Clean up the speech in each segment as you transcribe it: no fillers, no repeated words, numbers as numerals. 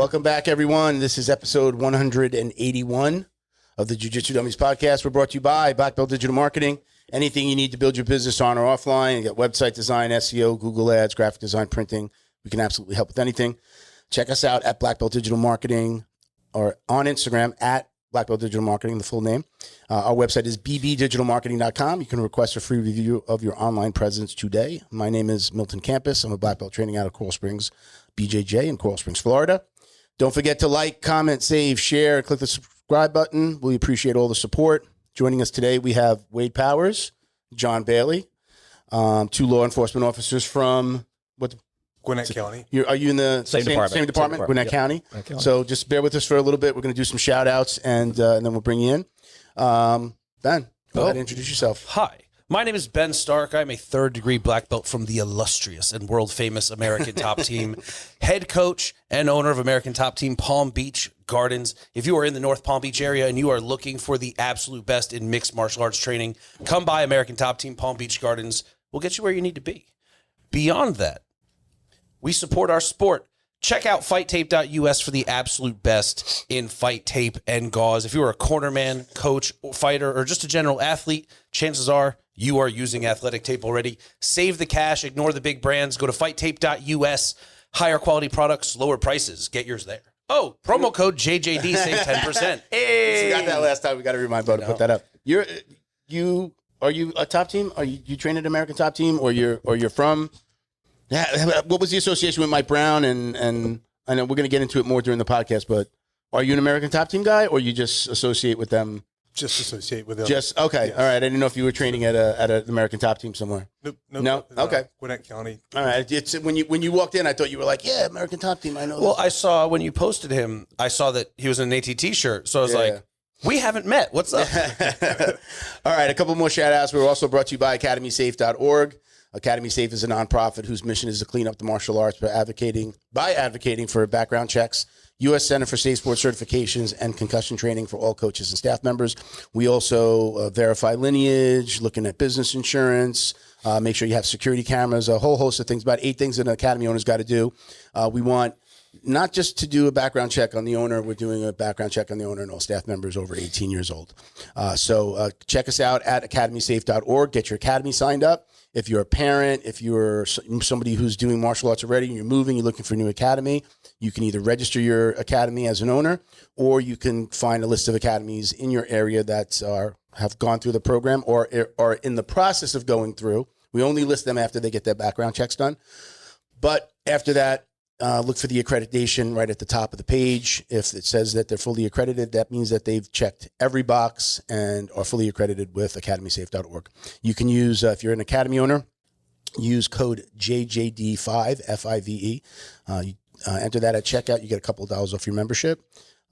Welcome back, everyone. This is episode 181 of the Jiu Jitsu Dummies podcast. We're brought to you by Black Belt Digital Marketing. Anything you need to build your business on or offline. You got website design, SEO, Google Ads, graphic design, printing. We can absolutely help with anything. Check us out at Black Belt Digital Marketing or on Instagram at Black Belt Digital Marketing, the full name. Our website is bbdigitalmarketing.com. You can request a free review of your online presence today. My name is Milton Campus. I'm a Black Belt training out of Coral Springs, BJJ in Coral Springs, Florida. Don't forget to like, comment, save, share, click the subscribe button. We appreciate all the support. Joining us today, we have Wade Powers, John Bailey, two law enforcement officers from Gwinnett County. Are you in the same department? Gwinnett County. So just bear with us for a little bit. We're going to do some shout outs and then we'll bring you in. Ben, go ahead and introduce yourself. Hi. My name is Ben Stark. I'm a third-degree black belt from the illustrious and world-famous American Top Team, head coach and owner of American Top Team Palm Beach Gardens. If you are in the North Palm Beach area and you are looking for the absolute best in mixed martial arts training, come by American Top Team Palm Beach Gardens. We'll get you where you need to be. Beyond that, we support our sport. Check out fighttape.us for the absolute best in fight tape and gauze. If you are a cornerman, coach, fighter, or just a general athlete, chances are you are using athletic tape already. Save the cash. Ignore the big brands. Go to fighttape.us. Higher quality products, lower prices. Get yours there. Oh, promo code JJD, save 10%. Hey! We got that last time. We got to remind Bo to put that up. Are you a top team? Are you trained at American Top Team, or you're from? Yeah. What was the association with Mike Brown? And I know we're going to get into it more during the podcast, but are you an American Top Team guy, or you just associate with them? Just associate with them. Just okay. Yes. All right. I didn't know if you were training at an American Top Team somewhere. No. Okay. Gwinnett County. All right. It's when you walked in, I thought you were like, yeah, American Top Team. I know. Well, I saw when you posted him, I saw that he was in an ATT shirt, so I was like, we haven't met. What's up? All right. A couple more shout outs. We're also brought to you by academysafe.org. Academy Safe is a nonprofit whose mission is to clean up the martial arts by advocating for background checks, U.S. Center for Safe Sport certifications, and concussion training for all coaches and staff members. We also verify lineage, looking at business insurance, make sure you have security cameras, a whole host of things, about 8 things an Academy owner's got to do. We want not just to do a background check on the owner, we're doing a background check on the owner and all staff members over 18 years old. So check us out at academysafe.org. Get your academy signed up. If you're a parent, if you're somebody who's doing martial arts already and you're moving, you're looking for a new academy, you can either register your academy as an owner, or you can find a list of academies in your area that have gone through the program or are in the process of going through. We only list them after they get their background checks done. But after that, look for the accreditation right at the top of the page. If it says that they're fully accredited, that means that they've checked every box and are fully accredited with academysafe.org. You can use, if you're an academy owner, use code JJD5, F-I-V-E. Enter that at checkout. You get a couple of dollars off your membership.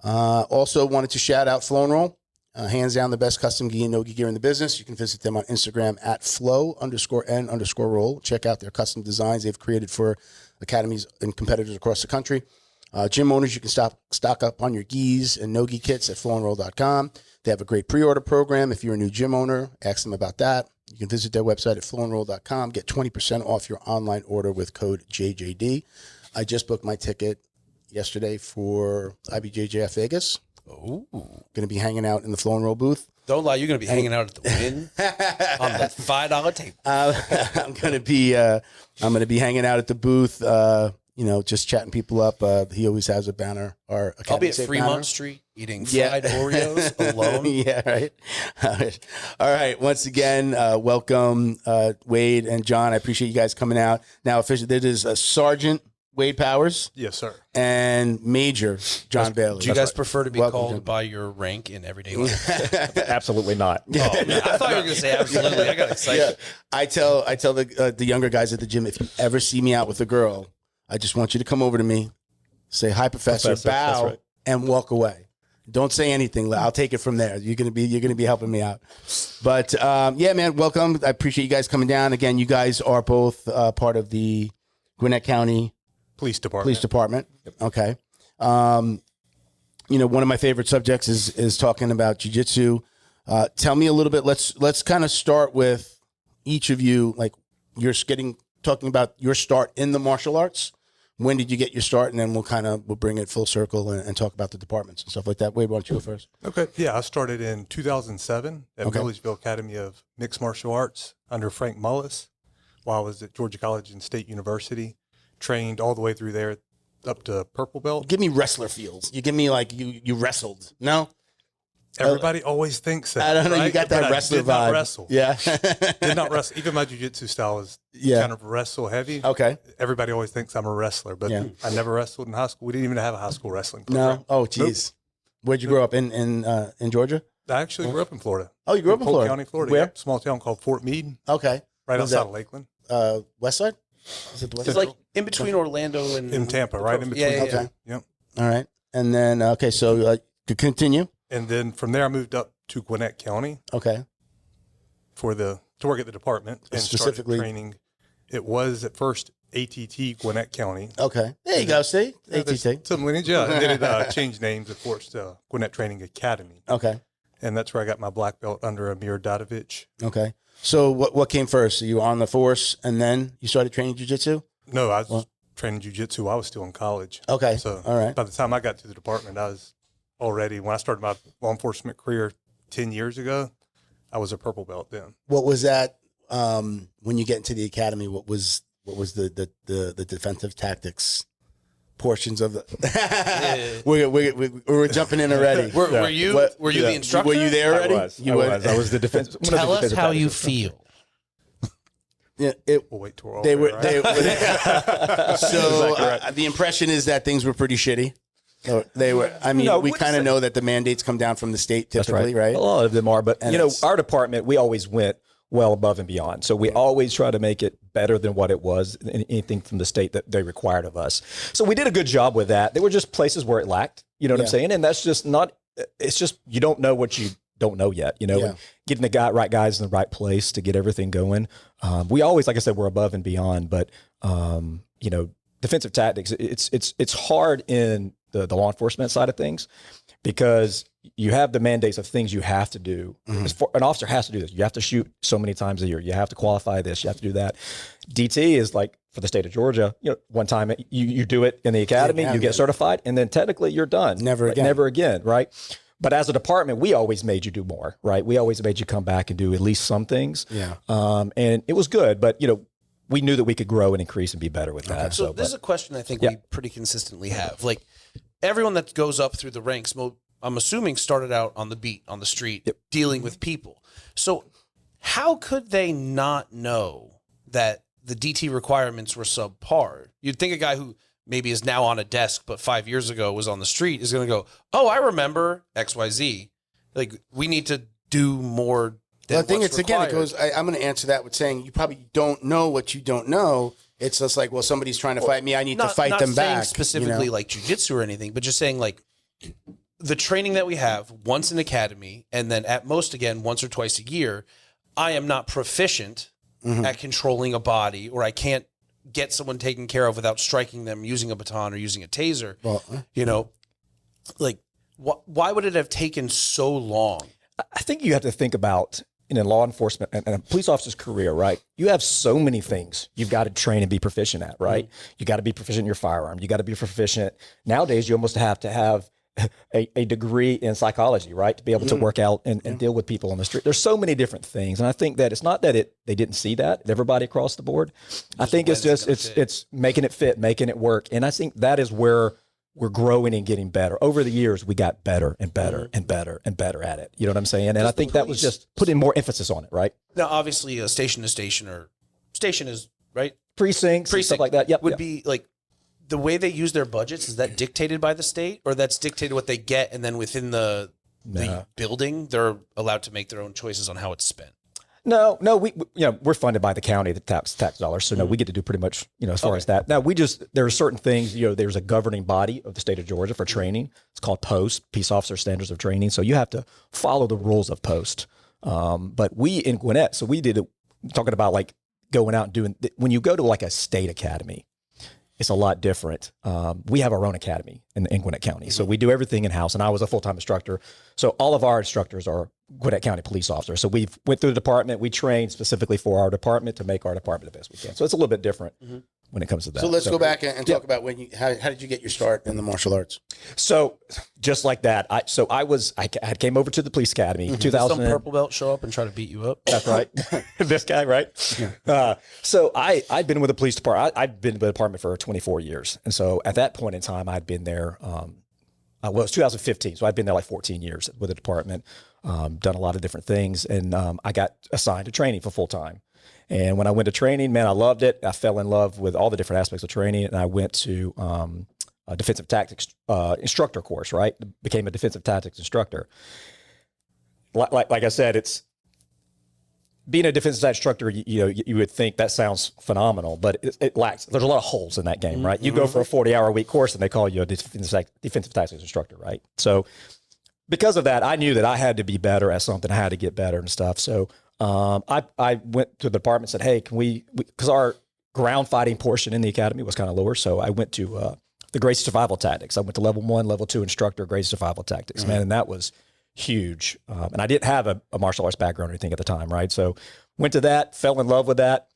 Also wanted to shout out Flow and Roll. Hands down the best custom gi and no-gi gear in the business. You can visit them on Instagram at flow_n_roll. Check out their custom designs they've created for academies and competitors across the country. Gym owners, you can stock up on your gis and no-gi kits at flowandroll.com. They have a great pre-order program. If you're a new gym owner, ask them about that. You can visit their website at flowandroll.com. Get 20% off your online order with code JJD. I just booked my ticket yesterday for IBJJF Vegas. Oh, going to be hanging out in the Flow and Roll booth. Don't lie, you're going to be hanging out at the Win on the $5 table. I'm going to be hanging out at the booth. Just chatting people up. He always has a banner. I'll be at Fremont Street eating fried Oreos alone. Yeah, right. All right. Once again, welcome, Wade and John. I appreciate you guys coming out. Now, officially, there is a Sergeant Wade Powers. Yes, sir. And Major John Bailey. Do you guys prefer to be called by your rank in everyday life? Absolutely not. Oh, man. I thought you were going to say absolutely. I got excited. Yeah. I tell the younger guys at the gym, if you ever see me out with a girl, I just want you to come over to me, say, hi, professor, bow, right, and walk away. Don't say anything. I'll take it from there. You're gonna be helping me out. But yeah, man, welcome. I appreciate you guys coming down. Again, you guys are both part of the Gwinnett County Police Department. Yep. Okay. One of my favorite subjects is talking about jiu-jitsu. Tell me a little bit. Let's kind of start with each of you. Like, you're talking about your start in the martial arts. when did you get your start? And then we'll bring it full circle and talk about the departments and stuff like that. Wade, why don't you go first? Okay. Yeah, I started in 2007 at Milledgeville Academy of Mixed Martial Arts under Frank Mullis while I was at Georgia College and State University. Trained all the way through there up to purple belt. Give me wrestler feels. You give me like you wrestled. No? Everybody always thinks that. I don't know. Right? You got that But wrestler I did vibe. not wrestle. Yeah. Did not wrestle. Even my jiu-jitsu style is kind of wrestle heavy. Okay. Everybody always thinks I'm a wrestler, but I never wrestled in high school. We didn't even have a high school wrestling program. No. Oh, geez. Where'd you grow up in Georgia? I actually grew up in Florida. Oh, you grew up in Polk Florida. County, Florida. Where? Yep. Small town called Fort Meade, Okay. right Where's outside that? of Lakeland. West side? Is it the west It's side? like in between Orlando and In Tampa, right in between. Yeah. Okay. Yep. All right. And then so to continue. And then from there, I moved up to Gwinnett County Okay. to work at the department and Specifically- started training. It was at first ATT Gwinnett County. Okay. There you go. See? Yeah, there's ATT. some lineage, yeah. And then it changed names, of course, to Gwinnett Training Academy. Okay. And that's where I got my black belt under Amir Dadovich. Okay. So what came first? So you were on the force and then you started training jiu-jitsu? No, I was training jiu-jitsu. I was still in college. Okay. So all right. by the time I got to the department, I was already, when I started my law enforcement career 10 years ago, I was a purple belt then. What was that when you get into the academy? What was the defensive tactics portions of the? We're jumping in already. Were you the instructor? Were you there already? I was the defense. Tell us how you feel. Yeah, We'll wait till we're all they were. there, right? So Exactly right. the impression is that things were pretty shitty. So they were. I mean, No, we wouldn't kind of say- know that the mandates come down from the state That's typically, right? A lot of them are, but And you know, it's- our department, we always went well above and beyond. So we always try to make it better than what it was, anything from the state that they required of us. So we did a good job with that. There were just places where it lacked, you know what I'm saying? And that's just not, it's just, you don't know what you don't know yet, you know, Yeah. and getting the right guys in the right place to get everything going. We always, like I said, we're above and beyond, but you know, defensive tactics, it's hard in the law enforcement side of things because you have the mandates of things you have to do. An officer has to do this. You have to shoot so many times a year. You have to qualify this. You have to do that. DT is like for the state of Georgia, you know, one time you do it in the academy, you get certified, and then technically you're done. Never again. Never again, right? But as a department, we always made you do more, right? We always made you come back and do at least some things. Yeah. And it was good, but you know, we knew that we could grow and increase and be better with that. So this is a question I think we pretty consistently have. Like everyone that goes up through the ranks, I'm assuming started out on the beat, on the street, dealing with people. So how could they not know that the DT requirements were subpar? You'd think a guy who maybe is now on a desk, but 5 years ago was on the street is going to go, oh, I remember XYZ. Like we need to do more. Well, I think it's required. Again, it goes. I'm going to answer that with saying you probably don't know what you don't know. It's just like, well, somebody's trying to fight me. I need to fight them back. Specifically, like jujitsu or anything, but just saying like the training that we have once in academy, and then at most again once or twice a year. I am not proficient at controlling a body, or I can't get someone taken care of without striking them using a baton or using a taser. Well, you know, like why would it have taken so long? I think you have to think about in a law enforcement and a police officer's career, right? You have so many things you've got to train and be proficient at, right? You got to be proficient in your firearm. You got to be proficient. Nowadays, you almost have to have a degree in psychology, right? To be able to work out and deal with people on the street. There's so many different things. And I think that it's not that they didn't see that, everybody across the board. I think it's just, it's making it fit, making it work. And I think that is where we're growing and getting better. Over the years, we got better and better and better and better at it. You know what I'm saying? And I think that was just putting more emphasis on it, right? Now, obviously, a station to station or station is, right? Precincts, stuff like that. Yep. Would be like the way they use their budgets. Is that dictated by the state, or that's dictated what they get, and then within the building, they're allowed to make their own choices on how it's spent? No, we you know, we're funded by the county, the tax dollars. So no, we get to do pretty much, you know, as far as that. Now there are certain things, you know, there's a governing body of the state of Georgia for training. It's called POST, Peace Officer Standards of Training. So you have to follow the rules of POST. But we in Gwinnett, so we did it, talking about like going out and doing, when you go to like a state academy, it's a lot different. We have our own academy in Gwinnett County. So we do everything in-house, and I was a full-time instructor. So all of our instructors are Gwinnett County police officers. So we've went through the department. We trained specifically for our department to make our department the best we can. So it's a little bit different. when it comes to that. So let's go back and talk about how did you get your start in the martial arts? So just like that, I came over to the police academy, 2000. Some purple belt show up and try to beat you up. That's right. This guy, right? So I'd been with the police department. I'd been with the department for 24 years. And so at that point in time, I'd been there. It was 2015. So I'd been there like 14 years with the department, done a lot of different things. And I got assigned to training for full time. And when I went to training, man, I loved it. I fell in love with all the different aspects of training. And I went to a defensive tactics instructor course, right? Became a defensive tactics instructor. Like I said, it's being a defensive tactics instructor. You would think that sounds phenomenal, but it lacks. There's a lot of holes in that game, right? You go for a 40-hour a week course, and they call you a defensive tactics instructor, right? So because of that, I knew that I had to be better at something. I had to get better and stuff. So I went to the department and said, hey, can we because our ground fighting portion in the academy was kind of lower. So I went to the Gracie Survival Tactics. I went to level 1, level 2 instructor, Gracie Survival Tactics, man. And that was huge. And I didn't have a martial arts background or anything at the time, right? So went to that, fell in love with that.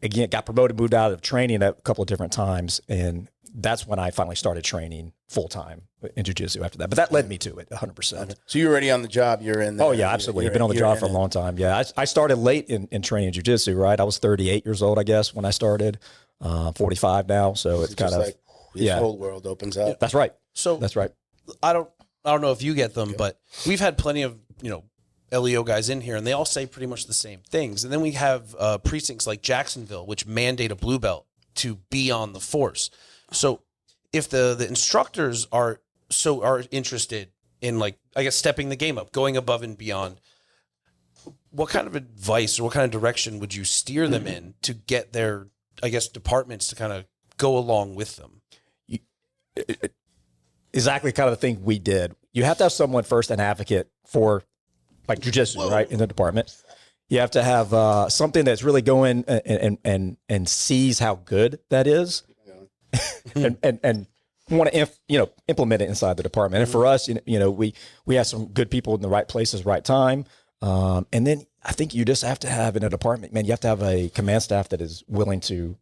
Again, got promoted, moved out of training a couple of different times. And that's when I finally started training full time in jiu-jitsu after that. But that led me to it 100%. So you're already on the job. You're in. Oh yeah, absolutely. You've been on the job for a long time. Yeah, I started late in training jiu-jitsu. Right, I was 38 years old, I guess, when I started. 45 now, so it's kind of like this whole world opens up. That's right. So that's right. I don't know if you get them, but we've had plenty of LEO guys in here, and they all say pretty much the same things. And then we have precincts like Jacksonville, which mandate a blue belt to be on the force. So if the instructors are interested in, like, I guess, stepping the game up, going above and beyond, what kind of advice or what kind of direction would you steer them in to get their, I guess, departments to kind of go along with them? Exactly kind of the thing we did. You have to have someone first, an advocate for like jiu-jitsu, right, in the department. You have to have something that's really going and sees how good that is, and want to implement it inside the department. And for us, we have some good people in the right places, right time. And then I think you just have to have in a department, man, you have to have a command staff that is willing to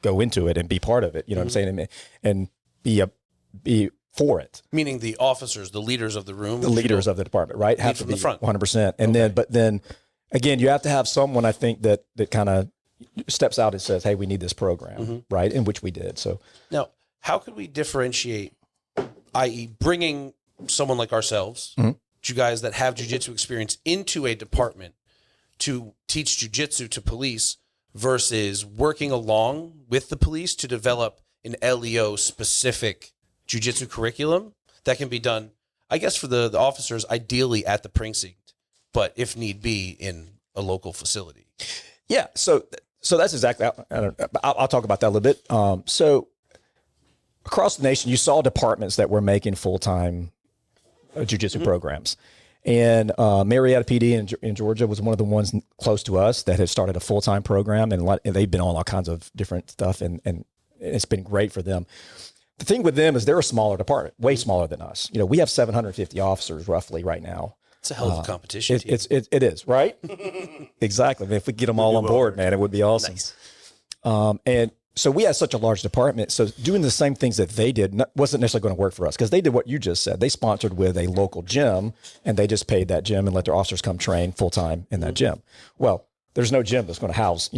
go into it and be part of it. You know what I'm saying? And be for it. Meaning the officers, the leaders of the room, the leaders of the department, right? Have to from be the front. 100%. And then again, you have to have someone, I think, that kind of steps out and says, hey, we need this program, right? In which we did. So now, how could we differentiate, i.e. bringing someone like ourselves, you guys that have jiu-jitsu experience, into a department to teach jiu-jitsu to police versus working along with the police to develop an LEO specific jiu-jitsu curriculum that can be done, I guess, for the officers, ideally at the precinct, but if need be in a local facility? Yeah. So that's exactly, I'll talk about that a little bit. So across the nation, you saw departments that were making full-time jiu-jitsu programs. And Marietta PD in Georgia was one of the ones close to us that had started a full-time program, and they've been on all kinds of different stuff, and it's been great for them. The thing with them is they're a smaller department, way smaller than us. We have 750 officers roughly right now. It's a hell of a competition. It is, right? Exactly. I mean, if we get them all on board, man, it would be awesome. Nice. And so we had such a large department. So doing the same things that they did wasn't necessarily going to work for us, because they did what you just said. They sponsored with a local gym, and they just paid that gym and let their officers come train full time in that gym. Well, there's no gym that's going to house,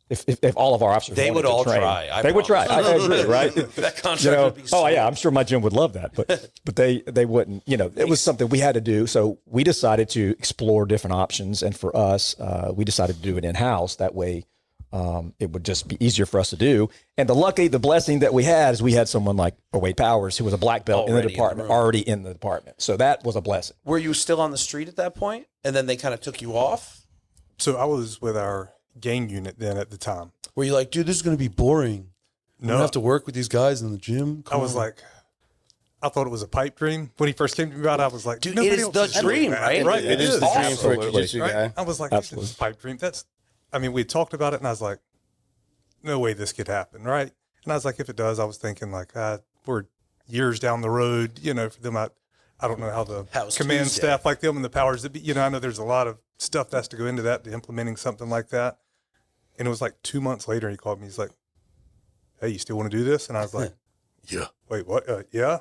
if all of our officers, they would all train, try. They would try. I agree, right? That contract would be sweet. Oh yeah, I'm sure my gym would love that, but they wouldn't. It was something we had to do. So we decided to explore different options, and for us, we decided to do it in house. That way, it would just be easier for us to do. And the blessing that we had is we had someone like Wade Powers, who was a black belt already in the department. So that was a blessing. Were you still on the street at that point, and then they kind of took you off? So I was with our gang unit then at the time. Were you like, dude, this is going to be boring? No, I don't have to work with these guys in the gym. I was like, I thought it was a pipe dream when he first came to me about it. I was like, dude, it is the dream, right? Right, it is the dream for a jiu-jitsu right? guy. I was like, this is a pipe dream. We talked about it, and I was like, no way this could happen, right? And I was like, if it does, I was thinking like, we're years down the road, for them. I don't know how the command staff like them and the powers that be, I know there's a lot of stuff that has to go into that, to implementing something like that. And it was like 2 months later, he called me. He's like, hey, you still want to do this? And I was like, Yeah. wait, what? Yeah.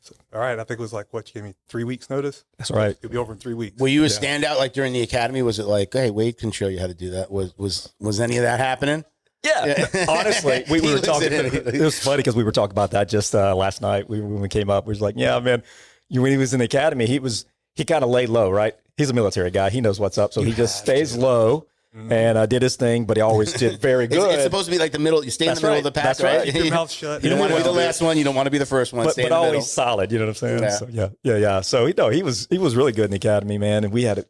So, all right. I think it was like, what, you gave me 3 weeks notice? That's right. It'll be over in 3 weeks. Were you a standout like during the academy? Was it like, hey, Wade can show you how to do that? Was any of that happening? Yeah, honestly, we He were looks talking. at it. It was funny because we were talking about that just last night. When we came up, we was like, "Yeah, man." When he was in the academy, he kind of laid low, right? He's a military guy. He knows what's up, so he just stays low and did his thing. But he always did very good. It's supposed to be like the middle. You stay in the middle of the pack, That's right. Keep your mouth shut. You don't want to be the last one. You don't want to be the first one. But Stay in the always middle. solid. You know what I'm saying? Yeah. So yeah. So he was really good in the academy, man, and we had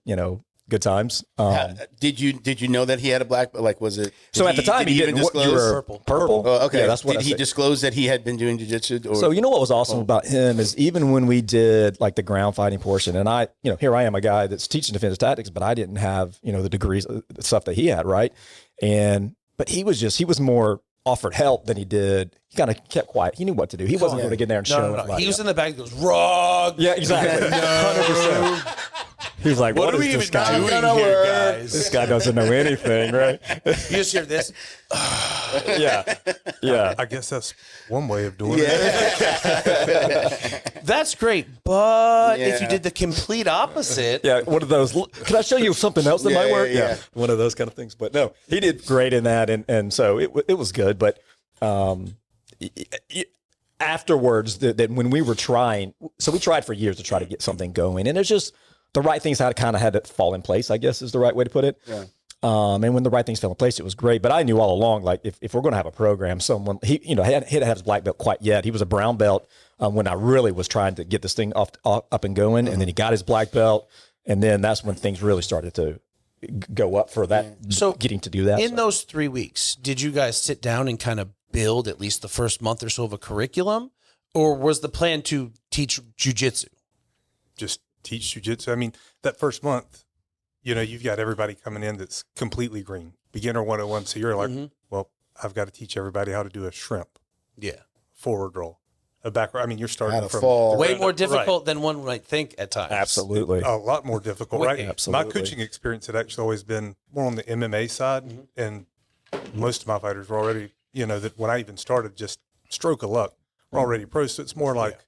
good times. Did you know that he had a black? Like, was it? So at the time, did he even didn't. You disclose? were purple. Oh, okay. Yeah, that's what did I he said. disclose that he had been doing jiu-jitsu? Or? So you know what was awesome about him is even when we did like the ground fighting portion, and I, here I am, a guy that's teaching defensive tactics, but I didn't have the degrees, the stuff that he had, right? But he was more offered help than he did. He kind of kept quiet. He knew what to do. He wasn't going to get there and show No. everybody He was up. in the back. He goes, "Rog." Yeah, exactly. 100%. He was like, What are we is even this guy? doing here, guys? This guy doesn't know anything, right? You just hear this. Yeah. I guess that's one way of doing it. That's great, but if Yeah. you did the complete opposite, Yeah, one of those. Can I show you something else that might work? Yeah. One of those kind of things. But no, he did great in that, and so it was good. But afterwards, that when we were trying, so we tried for years to try to get something going, and it's just the right things had to fall in place, I guess is the right way to put it. Yeah. And when the right things fell in place, it was great. But I knew all along, like if we're going to have a program, someone he hadn't have his black belt quite yet. He was a brown belt when I really was trying to get this thing up and going, and then he got his black belt, and then that's when things really started to go up for that. So getting to do that in those 3 weeks, did you guys sit down and kind of build at least the first month or so of a curriculum, or was the plan to teach jujitsu? Just teach jiu-jitsu. I mean, that first month, you've got everybody coming in that's completely green, beginner 101. So you're like, well, I've got to teach everybody how to do a shrimp, Yeah. forward roll, a back. I mean, you're starting How to from fall. Way more difficult than one might think at times. absolutely. a lot more difficult, right? Absolutely. My coaching experience had actually always been more on the MMA side, and most of my fighters were already, that when I even started, just stroke of luck, we're already pros. So it's more like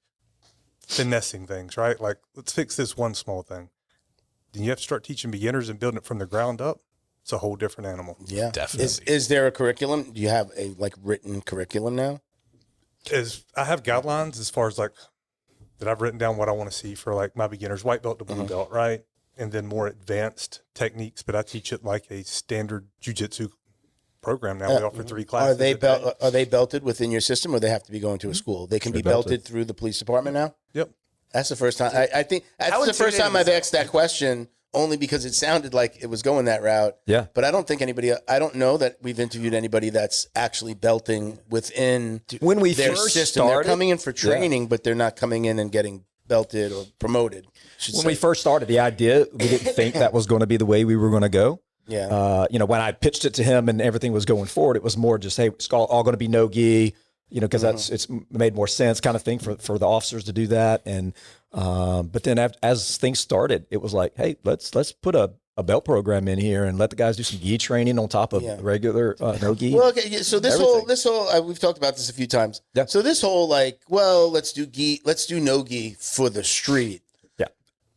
finessing things, right? Like, let's fix this one small thing. Then you have to start teaching beginners and building it from the ground up. It's a whole different animal. Yeah, Definitely. Is there a curriculum? Do you have a written curriculum now? I have guidelines as far as that I've written down what I want to see for like my beginners, white belt to blue belt, right? And then more advanced techniques, but I teach it like a standard jiu-jitsu program now. We offer 3 classes. Are they belted within your system, or they have to be going to a school? They can be belted through the police department now. Yep. That's the first time. I think that's the first time I've asked that question, only because it sounded like it was going that route. Yeah. But I don't think I don't know that we've interviewed anybody that's actually belting within When we their first system. They're started, coming in for training, but they're not coming in and getting belted or promoted. when we first started, the idea, we didn't think that was going to be the way we were going to go. Yeah. When I pitched it to him and everything was going forward, it was more just, hey, it's all going to be no gi, because it's made more sense kind of thing for the officers to do that. And, but then as things started, it was like, hey, let's put a belt program in here and let the guys do some gi training on top of regular no gi. Well, okay. So this whole we've talked about this a few times. Yeah. So this whole let's do no gi for the street. Yeah.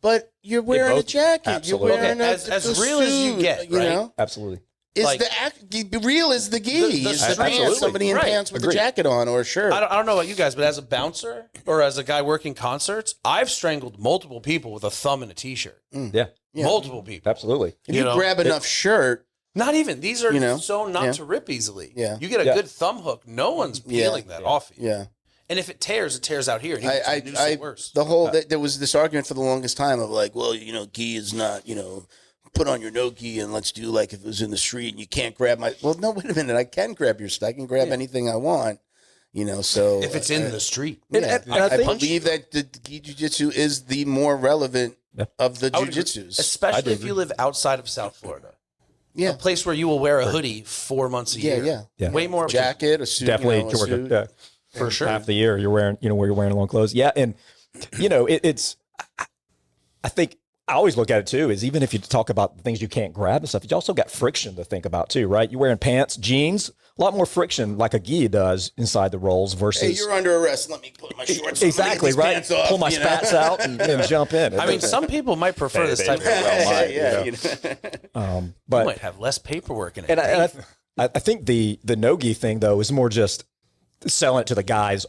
But you're wearing a jacket. Absolutely. You're wearing as real as you suit, get, you right? know? Absolutely. Is Like- real is the gi? The Is the street- pants, somebody in Right. pants with Agreed. a jacket on or a shirt. I don't know about you guys, but as a bouncer or as a guy working concerts, I've strangled multiple people with a thumb in a t-shirt. Yeah. Multiple people. Absolutely. If you you know, grab enough shirt, Not even. These are so not yeah. to rip easily. Yeah. You get a good thumb hook. No one's peeling that off you. yeah. And if it tears out here. And you can do I worse. the whole there was this argument for the longest time of like, well, gi is not, put on your no gi and let's do like if it was in the street and you can't grab my. Well, no, wait a minute, I can grab your stuff. I can grab anything I want, So if it's in the street. yeah, and I I think- believe that the gi jiu-jitsu is the more relevant of the I would agree. jiu-jitsus. Especially if you live outside of South Florida. Yeah, A place where you will wear a hoodie 4 months a year. Yeah. Way more. jacket, a suit, Definitely a Georgia. suit. Yeah. For sure. Half the year you're wearing, where you're wearing long clothes. Yeah. And, it's, I think I always look at it too, is even if you talk about the things you can't grab and stuff, you also got friction to think about too, right? You're wearing pants, jeans, a lot more friction like a gi does inside the rolls versus. Hey, you're under arrest. Let me put my shorts on. Exactly, Let me get these right? pants off, Pull my you know? spats out and jump in. I mean, some people might prefer this type of Yeah, You but might have less paperwork in it. and I think the no-gi thing though is more just selling it to the guys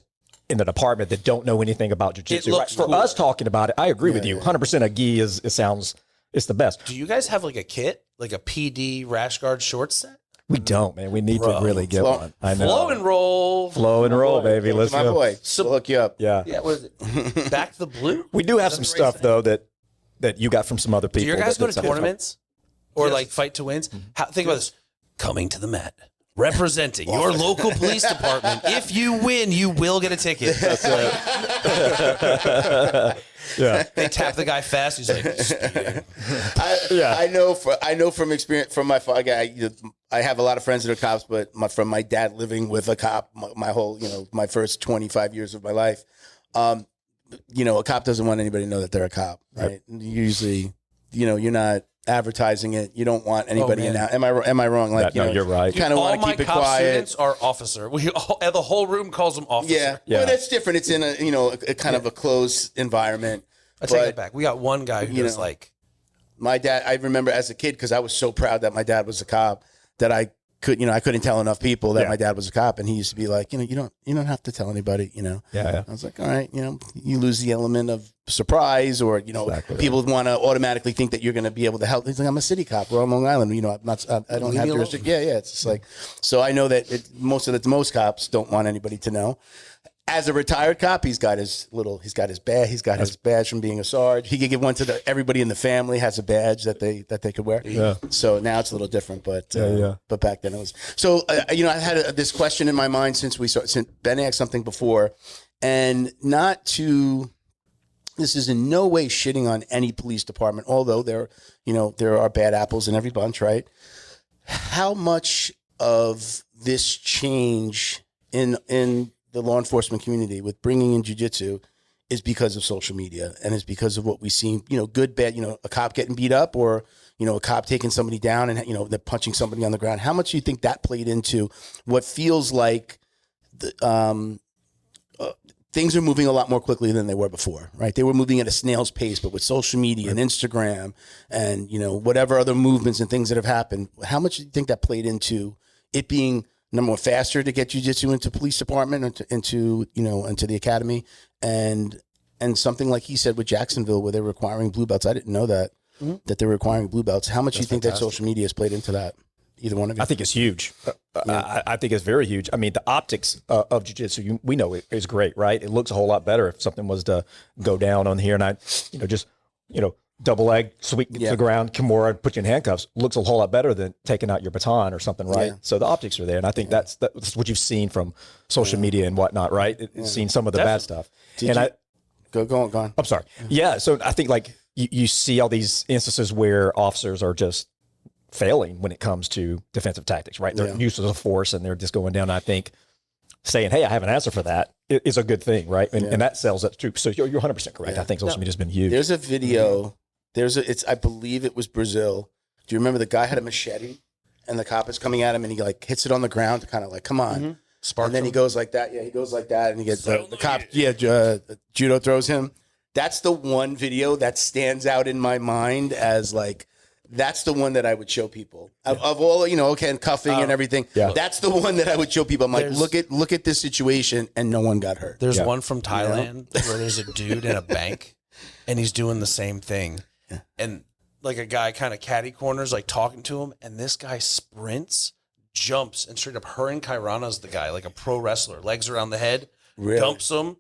in the department that don't know anything about jiu-jitsu. It Right? looks For cooler. us talking about it, I agree with you. 100% a gi it's the best. Do you guys have like a kit, like a PD rash guard short set? We don't, man. We need to really get one. I know. Flow and roll. Flow and roll, baby. Let's my go. boy. We'll hook you up. Yeah. Yeah, what is it? Back to the blue? We do have some stuff though that you got from some other people. Do your guys go that's to tournaments or like fight to wins? Think about this. Coming to the mat. Representing your local police department. If you win, you will get a ticket. That's it. Yeah. They tap the guy fast. He's like, speeding. I know from experience from my father. I have a lot of friends that are cops, but from my dad living with a cop my whole my first 25 years of my life. A cop doesn't want anybody to know that they're a cop, right? Usually, you're not advertising it. You don't want anybody in now. Am I wrong? Like, you're right. You kind of All want to my keep it cop quiet. students are officer. The whole room calls them officer. Yeah, but it's different. It's in a kind of a closed environment. I take it back. We got one guy who does like. My dad, I remember as a kid, because I was so proud that my dad was a cop, that I couldn't tell enough people that my dad was a cop, and he used to be like, you don't have to tell anybody, Yeah. I was like, all right, you lose the element of surprise, or people want to automatically think that you're going to be able to help. He's like, I'm a city cop. We're on Long Island. I don't have jurisdiction. Yeah. It's just like, so I know that most cops don't want anybody to know. As a retired cop, he's got his badge from being a sarge. He could give one to everybody in the family has a badge that they could wear. Yeah. So now it's a little different, but but back then it was. So I had this question in my mind since Ben asked something before, and this is in no way shitting on any police department, although there are bad apples in every bunch, right? How much of this change in the law enforcement community with bringing in jiu-jitsu is because of social media, and is because of what we see, good, bad, a cop getting beat up, or, a cop taking somebody down and, they're punching somebody on the ground. How much do you think that played into what feels like things are moving a lot more quickly than they were before, right? They were moving at a snail's pace, but with social media and Instagram and, whatever other movements and things that have happened, how much do you think that played into it being number one, faster to get jiu-jitsu into police department, into the academy, and something like he said with Jacksonville, where they're requiring blue belts. I didn't know that they're requiring blue belts. How much do you think that social media has played into that? Either one of you? I think it's huge. I think it's very huge. I mean, the optics of jiu-jitsu, we know it is great, right? It looks a whole lot better if something was to go down on here, and double leg, sweep to the ground, Kimura, put you in handcuffs, looks a whole lot better than taking out your baton or something, right? Yeah. So the optics are there, and I think that's what you've seen from social media and whatnot, right? It's seen some of the bad stuff. Go on. I'm sorry. Yeah, so I think like you see all these instances where officers are just failing when it comes to defensive tactics, right? They're useless of force, and they're just going down. And I think saying, hey, I have an answer for that is a good thing, right? And that sells that too. So you're 100% correct. Yeah. I think social media has been huge. There's a video. I believe it was Brazil. Do you remember the guy had a machete and the cop is coming at him and he like hits it on the ground to kind of like, come on. And then he goes like that. Yeah, he goes like that and he gets the cop. Yeah, judo throws him. That's the one video that stands out in my mind as like, that's the one that I would show people of all, and cuffing and everything. Yeah. That's the one that I would show people. I'm like, look at this situation, and no one got hurt. There's one from Thailand where there's a dude in a bank and he's doing the same thing. Yeah. And like a guy kind of catty corners, like talking to him, and this guy sprints, jumps, and straight up Hurricanrana's the guy, like a pro wrestler, legs around the head, dumps him,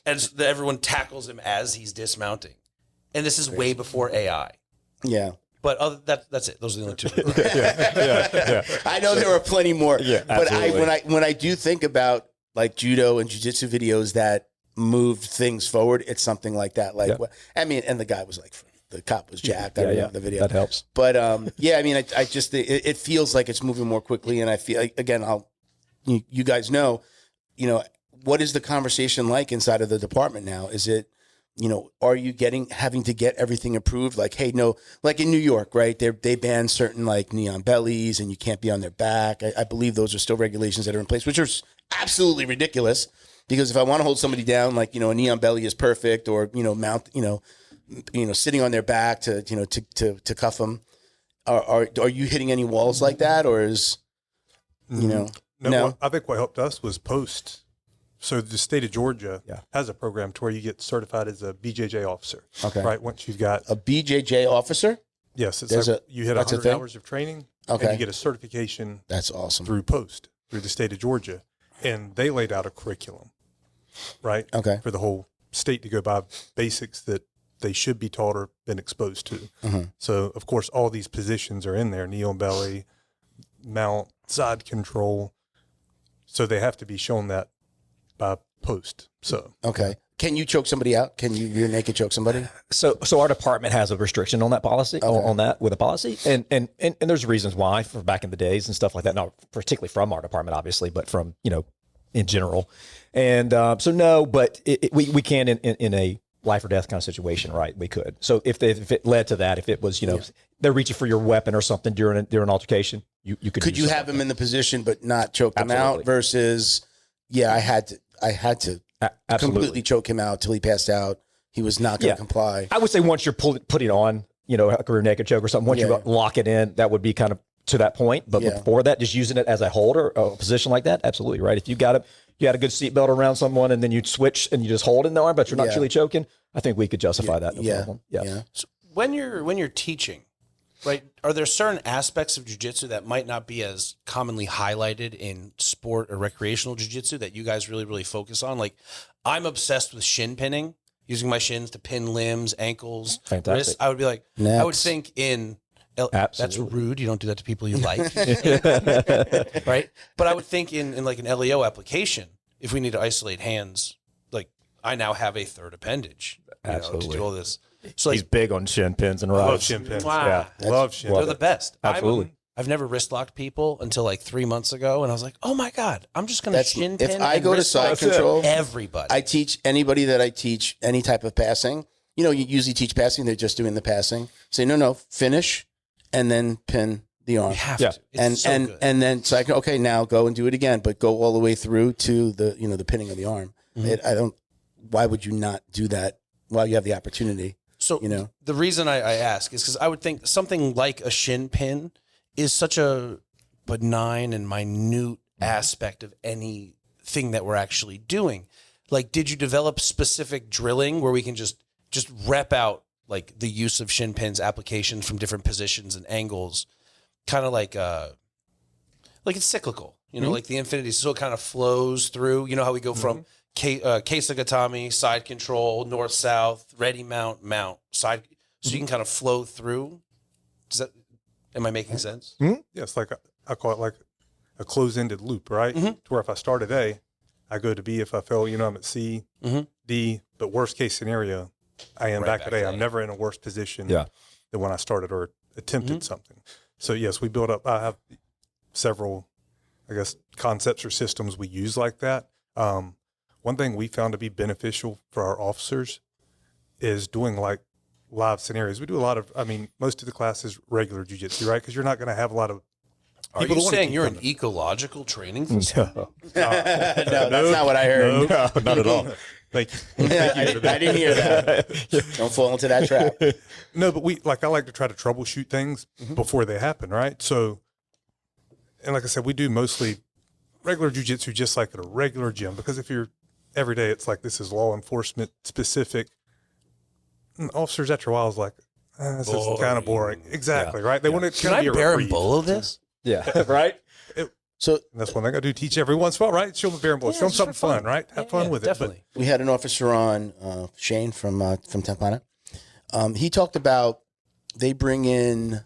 and everyone tackles him as he's dismounting. And this is way before AI. Yeah. But that's it. Those are the only two. I know there are plenty more. Yeah, but absolutely. when I do think about like judo and jiu-jitsu videos that moved things forward, it's something like that. Like, and the guy was like, the cop was jacked. I remember the video. That helps. But I just it feels like it's moving more quickly, and I feel again, you guys know, what is the conversation like inside of the department now? Is it are you having to get everything approved? Like, hey, no, like in New York, right? They ban certain like neon bellies and you can't be on their back. I believe those are still regulations that are in place, which are absolutely ridiculous. Because if I want to hold somebody down, like, a neon belly is perfect, or, mount, sitting on their back to cuff them. Are you hitting any walls like that, or is, No. I think what helped us was post. So the state of Georgia has a program to where you get certified as a BJJ officer. Okay. Right. Once you've got a BJJ officer. Yes. It's like you hit 100 hours of training. Okay. And you get a certification. That's awesome. Through post, through the state of Georgia. And they laid out a curriculum, right? Okay. For the whole state to go by, basics that they should be taught or been exposed to. Mm-hmm. So, of course, all these positions are in there: neon belly, mount, side control. So they have to be shown that by post. So okay. Can you choke somebody out? Can you rear naked choke somebody? So our department has a restriction on that policy, on that with a policy, and there's reasons why for back in the days and stuff like that. Not particularly from our department, obviously, but from in general. And so no, but we can in a life or death kind of situation, right? We could. So if it led to that, if it was they're reaching for your weapon or something during an altercation, you could. Could you have him in the position but not choke them out? Versus, I had to. Completely choke him out till he passed out. He was not going to comply. I would say once you're putting on, a rear naked choke or something, once you lock it in, that would be kind of to that point. But before that, just using it as a holder, a position like that, absolutely right. If you got a good seatbelt around someone and then you switch and you just hold in the arm, but you're not truly choking, I think we could justify that. No problem. Yeah. So when you're teaching, right, are there certain aspects of jiu-jitsu that might not be as commonly highlighted in sport or recreational jiu-jitsu that you guys really, really focus on? Like, I'm obsessed with shin pinning, using my shins to pin limbs, ankles, wrists. I would be like, I would think that's rude. You don't do that to people you like. Right? But I would think in like an LEO application, if we need to isolate hands, like I now have a third appendage to do all this. So he's big on shin pins and rods. Love shin pins. Wow. Yeah, love shin. They're the best. Absolutely. I've never wrist locked people until like 3 months ago, and I was like, "Oh my god, I'm just going to shin pin." If I go to side control, everybody. I teach anybody that I teach any type of passing. You usually teach passing; they're just doing the passing. Say no, finish, and then pin the arm. You have to. It's and good. then so I can now go and do it again, but go all the way through to the the pinning of the arm. Mm-hmm. Why would you not do that while you have the opportunity? So the reason I ask is because I would think something like a shin pin is such a benign and minute aspect of anything that we're actually doing. Like, did you develop specific drilling where we can just rep out like the use of shin pins applications from different positions and angles, kind of like it's cyclical, like the infinity, so it kind of flows through. You know how we go from Keisagatami, side control, north south, ready mount, side, so you can kind of flow through. Am I making sense? Mm-hmm. Yes, like I call it like a closed-ended loop, right? To where if I start at A, I go to B. If I fail, I'm at C, D. But worst case scenario, I am back at A. I'm never in a worse position than when I started or attempted something. So yes, we build up. I have several, concepts or systems we use like that. One thing we found to be beneficial for our officers is doing like live scenarios. We do a lot of, most of the class is regular jiu-jitsu, right? Because you're not going to have a lot of Are you saying you're an ecological training facility? No, that's not what I heard. No, not at all. Thank you. I didn't hear that. Don't fall into that trap. No, but I like to try to troubleshoot things before they happen, right? So, and like I said, we do mostly regular jiu-jitsu just like at a regular gym, because if you're every day, it's like this is law enforcement specific. And officers after a while is like, this is kind of boring. Exactly, right? They want it to Can I be a bear and reprieve. bull this? Yeah, right? So that's one thing I do teach every once in a while, right? Show them bear and bull. Show them something fun, right? Have fun with definitely. it. we had an officer on, Shane from Tempana. He talked about they bring in,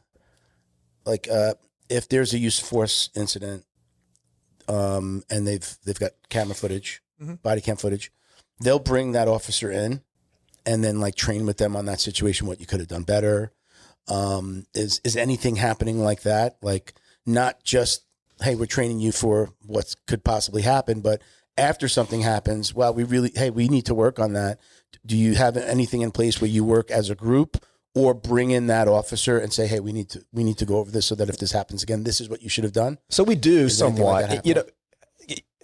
like, if there's a use of force incident, and they've got camera footage, body cam footage, they'll bring that officer in and then like train with them on that situation, what you could have done better. Is anything happening like that? Like, not just, hey, we're training you for what could possibly happen, but after something happens, well, we need to work on that. do you have anything in place where you work as a group, or bring in that officer and say, hey, we need to go over this so that if this happens again, this is what you should have done? So we do Is anything like somewhat, that you know.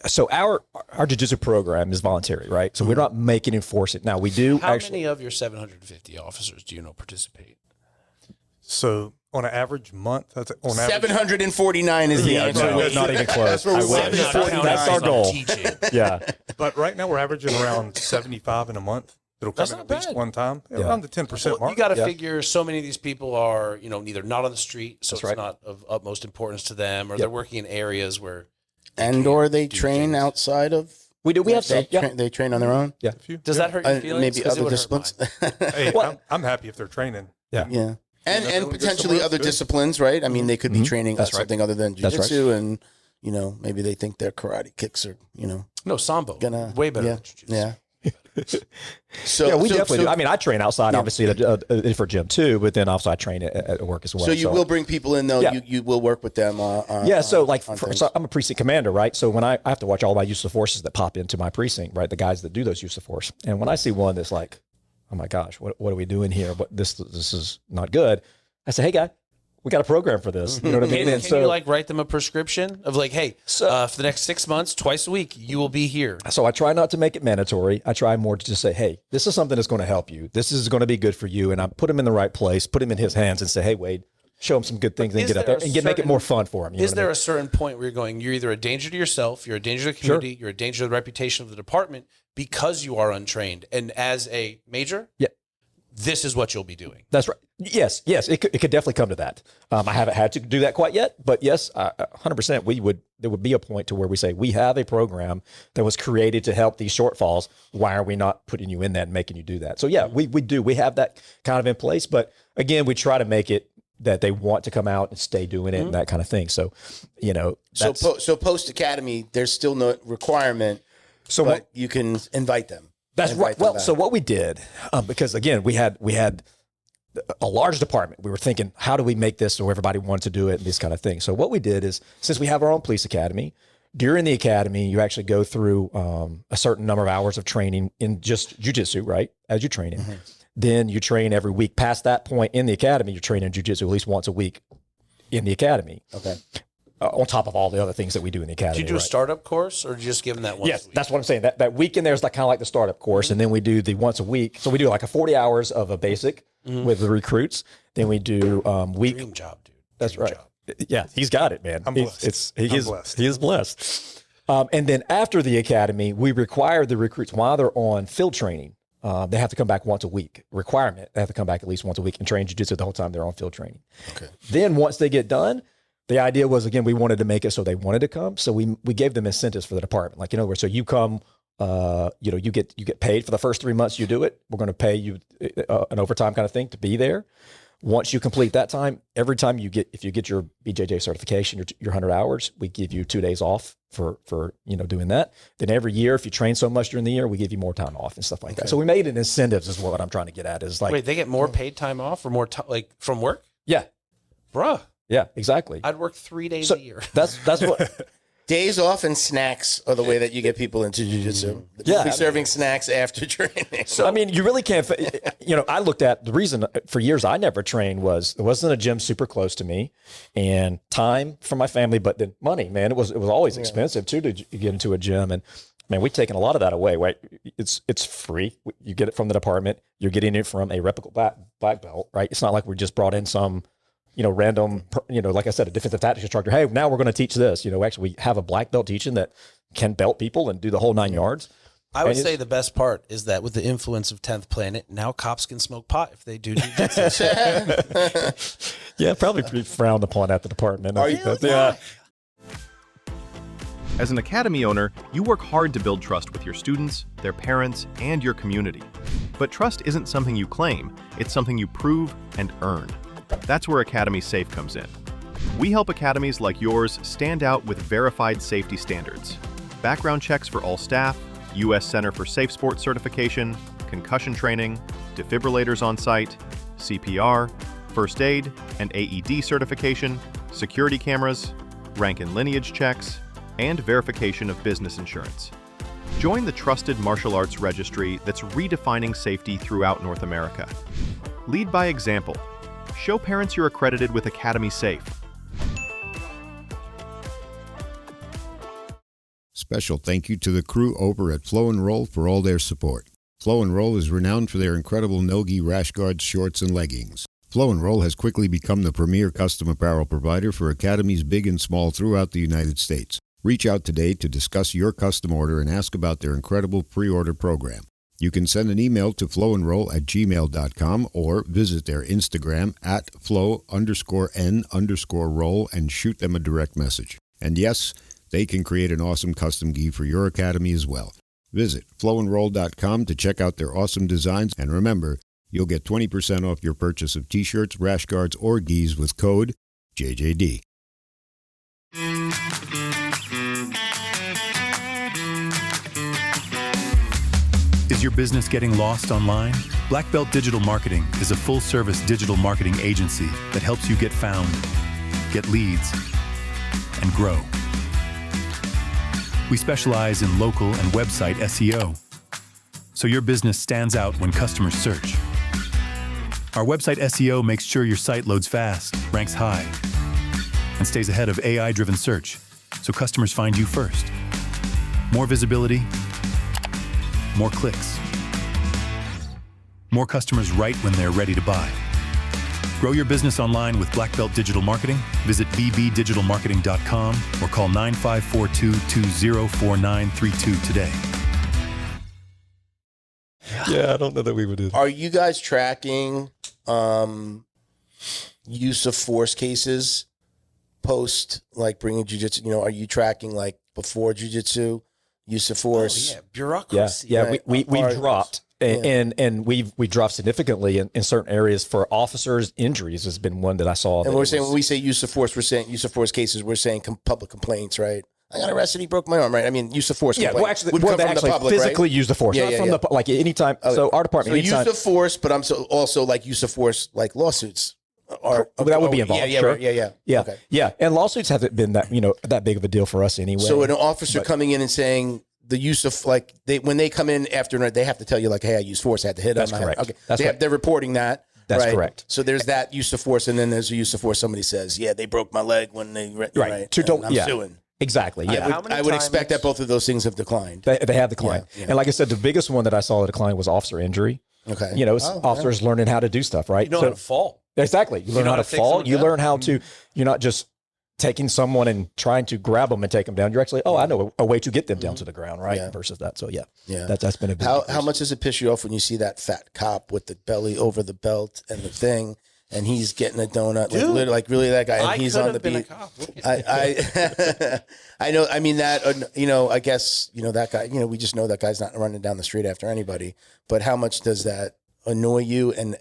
So our jiu-jitsu program is voluntary, right? So we're not making enforce it. Now we do How actually. many of your 750 officers do you know participate? So on an average month, that's on average. 749 is the answer. No, not even close. That's where I we're wish. at. That's our goal. Teaching. Yeah. But right now we're averaging around 75 in a month. It'll come That's in not at least bad. one time, Yeah. around the 10% mark. You got to Yeah. figure so many of these people are, either not on the street, so That's it's right. not of utmost importance to them, or they're working in areas where. Or they do train things. outside of. We do. We have they, some. Yeah. they train on their own. Yeah. A few. Does that hurt your feelings? Maybe 'Cause it other would hurt disciplines. mine. Hey, Well- I'm happy if they're training. Yeah. Yeah. And Definitely potentially good. other disciplines, right? I mean, they could be training That's right. something other than That's right. jiu-jitsu, and maybe they think their karate kicks are, No, Sambo. gonna Way better Yeah, than jiu-jitsu. yeah. So Yeah, we so- definitely so- do. I mean, I train outside, obviously, at a different gym too, but then also I train at work as well. So you will bring people in, though. Yeah. You will work with them. Yeah, so on things. so I'm a precinct commander, right? So when I have to watch all my use of forces that pop into my precinct, right? The guys that do those use of force, and when I see one that's like, oh my gosh, what are we doing here? What this is not good. I say, hey guy, we got a program for this. You know what I mean? Can And so you write them a prescription of hey, for the next 6 months, twice a week, you will be here. So I try not to make it mandatory. I try more to just say, hey, this is something that's going to help you. This is going to be good for you. And I put him in the right place, put him in his hands and say, hey, Wade, show him some good things and Is get out there there a and make it certain- more fun for him. You know Is what I there mean? a certain point where you're going, you're either a danger to yourself, you're a danger to the community, you're a danger to the reputation of the department because you are untrained. And as a major, Yeah. this is what you'll be doing. That's right. Yes, it could definitely come to that. I haven't had to do that quite yet, but yes, 100%. There would be a point to where we say we have a program that was created to help these shortfalls. Why are we not putting you in that and making you do that? So yeah, we do. We have that kind of in place, but again, we try to make it that they want to come out and stay doing it and that kind of thing. So, So post academy, there's still no requirement, but you can invite them. That's Invite right. them Well, back. so what we did, because again, we had a large department. We were thinking, how do we make this so everybody wanted to do it and these kind of things. So what we did is, since we have our own police academy, during the academy, you actually go through a certain number of hours of training in just jiu-jitsu, right? As you're training. Then you train every week. Past that point in the academy, you're training jiu-jitsu at least once a week in the academy. Okay. On top of all the other things that we do in the academy. Did you do a right? startup course or did you just give them that once Yes, a week? that's what I'm saying. That week in there is kind of like the startup course, and then we do the once a week. So we do like a 40 hours of a basic with the recruits. Then we do week. Dream job, dude. That's Dream right. job. Yeah, he's got it, man. I'm He's- blessed. He I'm is blessed. He is blessed. And then after the academy, we require the recruits while they're on field training. They have to come back once a week. Requirement. They have to come back at least once a week and train jiu-jitsu the whole time they're on field training. Okay. Then once they get done, the idea was, again, we wanted to make it so they wanted to come. So we gave them incentives for the department. Like, so you come, you get paid for the first 3 months you do it. We're going to pay you an overtime kind of thing to be there. Once you complete that time, every time if you get your BJJ certification, your 100 hours, we give you 2 days off for doing that. Then every year, if you train so much during the year, we give you more time off and stuff like that. So we made it incentives is what I'm trying to get at is like, Wait, they get more paid time off or more time from work? yeah, Bruh, yeah, exactly. I'd work 3 days So a year. that's what, Days off and snacks are the way that you get people into jiu-jitsu. Yeah. Be serving snacks after training. So I mean, you really can't. I looked at the reason for years I never trained was there wasn't a gym super close to me, and time for my family, but then money. Man, it was always expensive too to get into a gym, and man, we've taken a lot of that away. Right? It's free. You get it from the department. You're getting it from a reputable black belt. Right? It's not like we just brought in some random, like I said, a defensive tactics instructor. Hey, now we're going to teach this. Actually, we have a black belt teaching that can belt people and do the whole 9 yards. I would And say the best part is that with the influence of 10th Planet, now cops can smoke pot if they do jiu-jitsu. Yeah, probably pretty frowned upon at the department. Are you? Yeah. As an academy owner, you work hard to build trust with your students, their parents, and your community. But trust isn't something you claim, it's something you prove and earn. That's where Academy Safe comes in. We help academies like yours stand out with verified safety standards. Background checks for all staff, U.S. Center for Safe Sport certification, concussion training, defibrillators on site, CPR, first aid and AED certification, security cameras, rank and lineage checks, and verification of business insurance. Join the trusted martial arts registry that's redefining safety throughout North America. Lead by example. Show parents you're accredited with Academy Safe. Special thank you to the crew over at Flow and Roll for all their support. Flow and Roll is renowned for their incredible no-gi rash guards, shorts, and leggings. Flow and Roll has quickly become the premier custom apparel provider for academies big and small throughout the United States. Reach out today to discuss your custom order and ask about their incredible pre-order program. You can send an email to flowandroll@gmail.com or visit their Instagram at flow_n_roll and shoot them a direct message. And yes, they can create an awesome custom gi for your academy as well. Visit flowandroll.com to check out their awesome designs, and remember, you'll get 20% off your purchase of t-shirts, rash guards, or gis with code JJD. Is your business getting lost online? Black Belt Digital Marketing is a full-service digital marketing agency that helps you get found, get leads, and grow. We specialize in local and website SEO, so your business stands out when customers search. Our website SEO makes sure your site loads fast, ranks high, and stays ahead of AI-driven search, so customers find you first. More visibility, more clicks. More customers right when they're ready to buy. Grow your business online with Black Belt Digital Marketing. Visit bbdigitalmarketing.com or call 9542-204932 today. Yeah, I don't know that we would do that. Are you guys tracking use of force cases post like bringing jiu-jitsu? You know, are you tracking like before jiu-jitsu use of force? Oh, yeah, bureaucracy. Yeah, Right. we dropped. And we dropped significantly in certain areas for officers. Injuries has been one that I saw. And we're saying, when we say use of force, we're saying use of force cases, we're saying public complaints, right? I got arrested, he broke my arm, right? I mean, use of force Yeah, complaint well, actually, would well, come they from actually the public, physically right? use the force. Yeah, Not yeah, from yeah. the like anytime. So our department, So anytime, use of force, but I'm also like use of force, like lawsuits. Or, that would be involved. Yeah, Sure. right, yeah. Yeah, Okay. yeah, and lawsuits haven't been that big of a deal for us anyway. So an officer coming in and saying the use of like when they come in after, they have to tell you like, hey, I used force, I had to hit That's him. correct. Okay, That's right. they're reporting that. That's right? correct. So there's that use of force, and then there's a use of force. Somebody says, yeah, they broke my leg when they right. To- I'm yeah. suing. Exactly. Yeah. How many I would times- expect that both of those things have declined. They have declined. Yeah. And like I said, the biggest one that I saw that decline was officer injury. Okay. You know, officers learning how to do stuff, right? You know how to fall. Exactly. You learn know how how to to take fall. someone You down. learn how to, you're not just taking someone and trying to grab them and take them down. You're actually, I know a way to get them down to the ground, right? Yeah. Versus that. So yeah, Yeah. that's been a big How decrease. much does it piss you off when you see that fat cop with the belly over the belt and the thing, and he's getting a donut, Dude, like really that guy, and I he's could on the have been a beat. cop. Look at I know. I mean that. I guess that guy. We just know that guy's not running down the street after anybody. But how much does that annoy you? And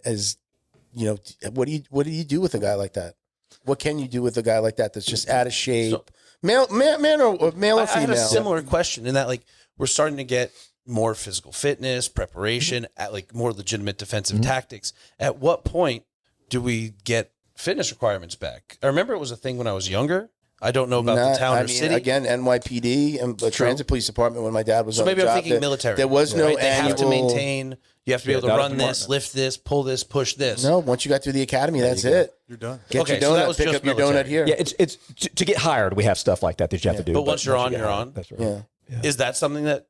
what do you do with a guy like that? What can you do with a guy like that that's just out of shape? So- male or female? I had a similar question in that, like, we're starting to get more physical fitness, preparation, at like more legitimate defensive tactics. At what point do we get fitness requirements back? I remember it was a thing when I was younger. I don't know about the town or city. Again, NYPD and the Transit Police Department when my dad was So on maybe the I'm job, thinking military. There was no right? They annual. have to maintain. You have to be able to that run this, department. lift this, pull this, push this. No, once you got through the academy, that's it. You're done. Get Okay, your so that donut. was Pick just up your military. donut here. Yeah, it's to get hired. We have stuff like that you have to do. But once you're on, you get you're hired, on. That's right. Yeah. Is that something that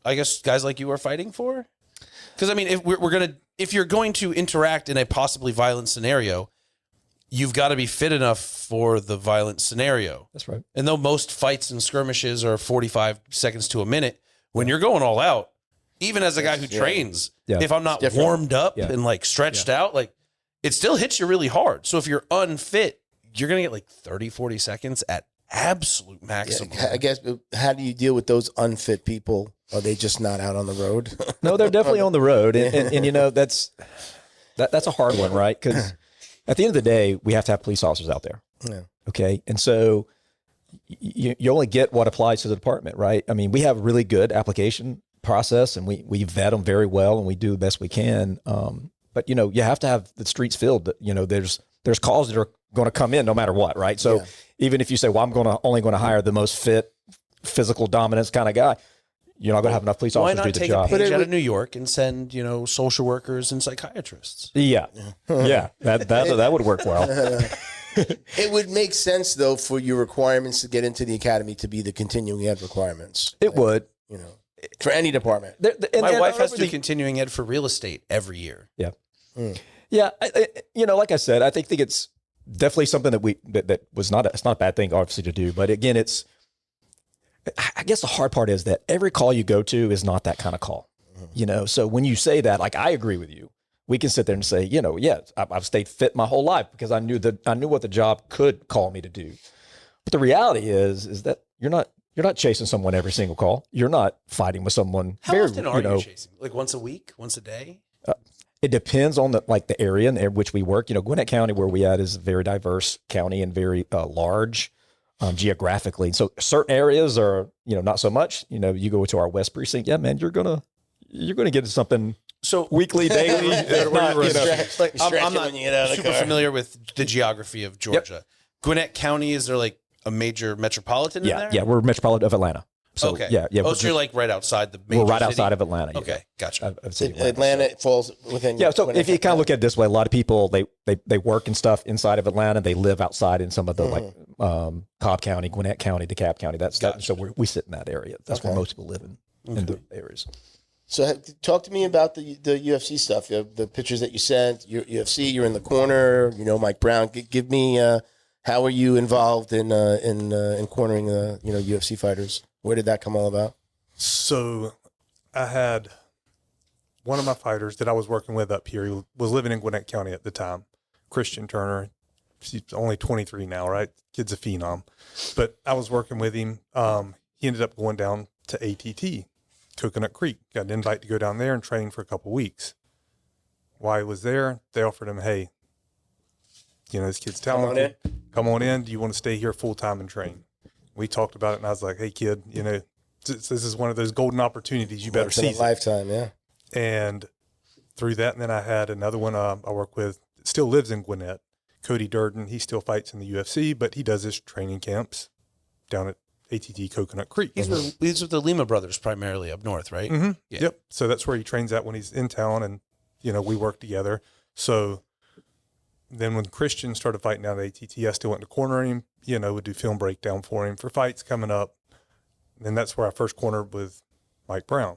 I guess guys like you are fighting for? Because I mean, if you're going to interact in a possibly violent scenario, you've got to be fit enough for the violent scenario. That's right. And though most fights and skirmishes are 45 seconds to a minute, when you're going all out, even as a guy who trains, if I'm not different. warmed up Yeah. and like stretched out, like it still hits you really hard. So if you're unfit, you're going to get like 30, 40 seconds at absolute maximum. I guess. How do you deal with those unfit people? Are they just not out on the road? No, they're definitely on the road, and that's a hard one, right? Because at the end of the day, we have to have police officers out there. Yeah. Okay, and so you only get what applies to the department, right? I mean, we have a really good application process, and we vet them very well, and we do the best we can. But you have to have the streets filled. There's calls that are going to come in no matter what, right? So even if you say, well, I'm only going to hire the most fit, physical dominance kind of guy, you're not going to have enough police Why officers not to do the take job. a page out of New York and send, social workers and psychiatrists? Yeah, that would work well. It would make sense, though, for your requirements to get into the academy to be the continuing ed requirements. It would. For any department. My wife has to do continuing ed for real estate every year. Yeah. Yeah. Like I said, I think it's definitely something that was it's not a bad thing, obviously, to do. But again, I guess the hard part is that every call you go to is not that kind of call. So when you say that, like, I agree with you. We can sit there and say, I've stayed fit my whole life because I knew what the job could call me to do. But the reality is that you're not chasing someone every single call. You're not fighting with someone. How often are you chasing? Like once a week, once a day? It depends on the area in which we work. Gwinnett County, where we at, is a very diverse county and very large geographically. So certain areas are, not so much. You go to our West Precinct, yeah, man, you're gonna get something. So weekly, daily. I'm not super familiar with the geography of Georgia. Yep. Gwinnett County, is there like a major metropolitan in there? Yeah, we're metropolitan of Atlanta. So, okay. Yeah. Oh, so you're like right outside the major We're right city? outside of Atlanta. Okay, gotcha. Atlanta falls within. Yeah, so if you kind of look at it this way, a lot of people, they work and stuff inside of Atlanta. They live outside in some of the Cobb County, Gwinnett County, DeKalb County. So we sit in that area. That's where most people live in the areas. So talk to me about the UFC stuff, the pictures that you sent. UFC, you're in the corner. Mike Brown. Give me how are you involved in cornering UFC fighters? Where did that come all about? So I had one of my fighters that I was working with up here. He was living in Gwinnett County at the time, Christian Turner. He's only 23 now, right? Kid's a phenom. But I was working with him. He ended up going down to ATT, Coconut Creek. Got an invite to go down there and train for a couple of weeks. While he was there, they offered him, hey, this kid's talented. Come on in. Do you want to stay here full-time and train? We talked about it, and I was like, hey, kid, this is one of those golden opportunities. You better seize it. Lifetime, yeah. And through that, and then I had another one I work with that still lives in Gwinnett, Cody Durden. He still fights in the UFC, but he does his training camps down at ATT Coconut Creek. He's with the Lima brothers primarily up north, right? Mm-hmm. Yeah. Yep. So that's where he trains at when he's in town, and, we work together. So then when Christian started fighting down at ATT, I still went to corner him, would do film breakdown for him for fights coming up. And that's where I first cornered with Mike Brown.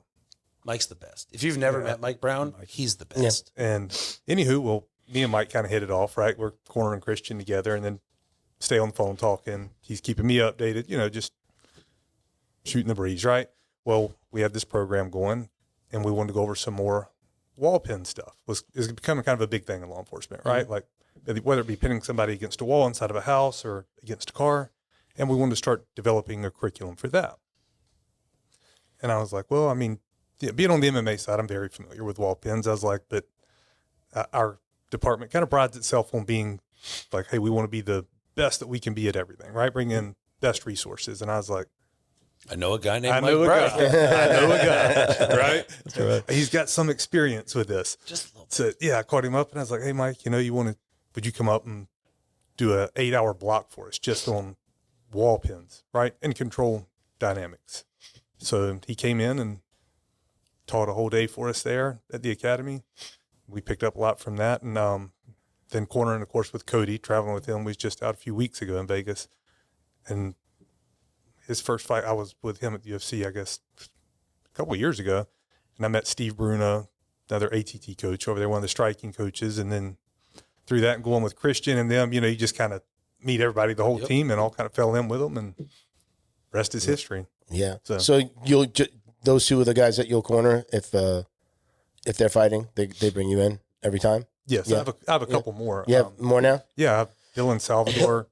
Mike's the best. If you've never met Mike Brown, he's the best. Yeah. And anywho, me and Mike kind of hit it off, right? We're cornering Christian together and then stay on the phone talking. He's keeping me updated, just shooting the breeze, right? Well, we had this program going and we wanted to go over some more wall pin stuff. Is becoming kind of a big thing in law enforcement, right? Mm-hmm. Like whether it be pinning somebody against a wall inside of a house or against a car. And we wanted to start developing a curriculum for that. And I was like, well, being on the MMA side, I'm very familiar with wall pins. I was like, but our department kind of prides itself on being like, hey, we want to be the best that we can be at everything, right? Bring in best resources. And I was like, I know a guy named Mike Brown. I know a guy, right? That's right. He's got some experience with this. Just a little bit. So yeah, I called him up and I was like, hey, Mike, would you come up and do a 8-hour block for us just on wall pins, right? And control dynamics. So he came in and taught a whole day for us there at the academy. We picked up a lot from that. And then cornering, of course, with Cody, traveling with him, was just out a few weeks ago in Vegas. And his first fight, I was with him at the UFC, I guess, a couple of years ago. And I met Steve Bruno, another ATT coach over there, one of the striking coaches. And then through that and going with Christian and them, you just kind of meet everybody, the whole team, and all kind of fell in with them. And rest is history. Yeah. So you'll those two are the guys that you'll corner if they're fighting. They bring you in every time. Yes, yeah. I have a couple more. You have more now? Yeah, I have Dylan Salvador.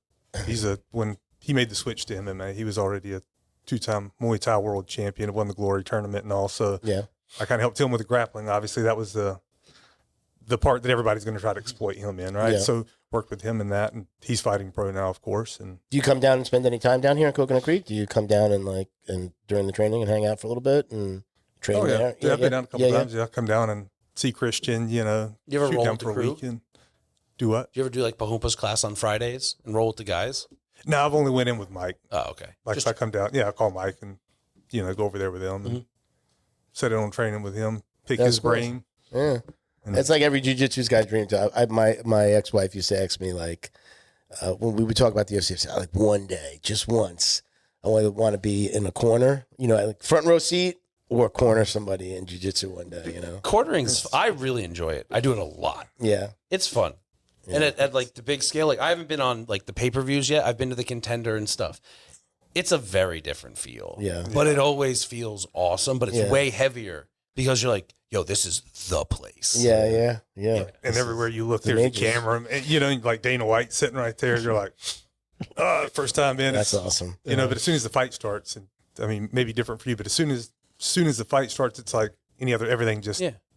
When he made the switch to MMA, he was already a 2-time Muay Thai world champion, won the Glory tournament, and also I kind of helped him with the grappling. Obviously, that was the part that everybody's going to try to exploit him in, right? Yeah. So worked with him in that, and he's fighting pro now, of course. And do you come down and spend any time down here in Coconut Creek? Do you come down and during the training and hang out for a little bit and train there? Yeah, I've been down a couple times. Yeah, I'll come down and see Christian. You ever roll down with the for crew? a weekend. Do what? Do you ever do like Pahumpa's class on Fridays and roll with the guys? No, I've only went in with Mike. Oh, okay. Like if I come down, I call Mike and go over there with him. And set it on training with him, pick That's his cool. brain. Yeah. It's like every jiu-jitsu's guy dream to. My ex-wife used to ask me, like, when we would talk about the UFC, I'd say, like, one day, just once, I want to be in a corner, like front row seat, or corner somebody in jiu-jitsu one day, Cornering's, I really enjoy it. I do it a lot. Yeah. It's fun. Yeah. And at like the big scale, like I haven't been on like the pay-per-views yet. I've been to the Contender and stuff. It's a very different feel. Yeah. But it always feels awesome, but it's way heavier because you're like, yo, this is the place. Yeah. And everywhere you look, there's a camera. And, like Dana White sitting right there. You're like, first time in. That's awesome. But as soon as the fight starts, and I mean, maybe different for you, but as soon as the fight starts, it's like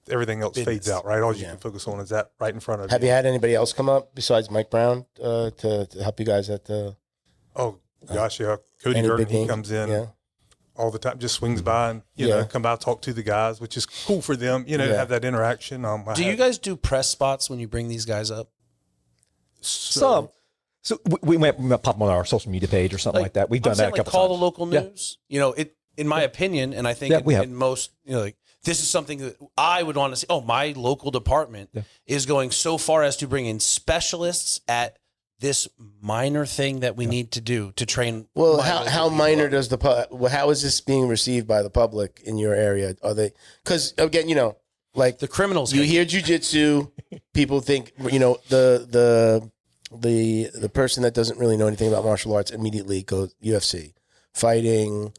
everything else fades out, right? All you can focus on is that right in front of you. Have you had anybody else come up besides Mike Brown to help you guys at the? Oh gosh, yeah. Cody Durden, he comes in all the time, just swings by and come by, talk to the guys, which is cool for them, to have that interaction. Do you guys do press spots when you bring these guys up? So we might pop them on our social media page or something like that. We've done that a couple call times. The local news. In my opinion, and I think in most, this is something that I would want to see. Oh, my local department is going so far as to bring in specialists at this minor thing that we need to do to train. Well, how minor does how is this being received by the public in your area? Are they, because again, like the criminals, you hear jiu-jitsu, people think, the person that doesn't really know anything about martial arts immediately goes UFC, fighting,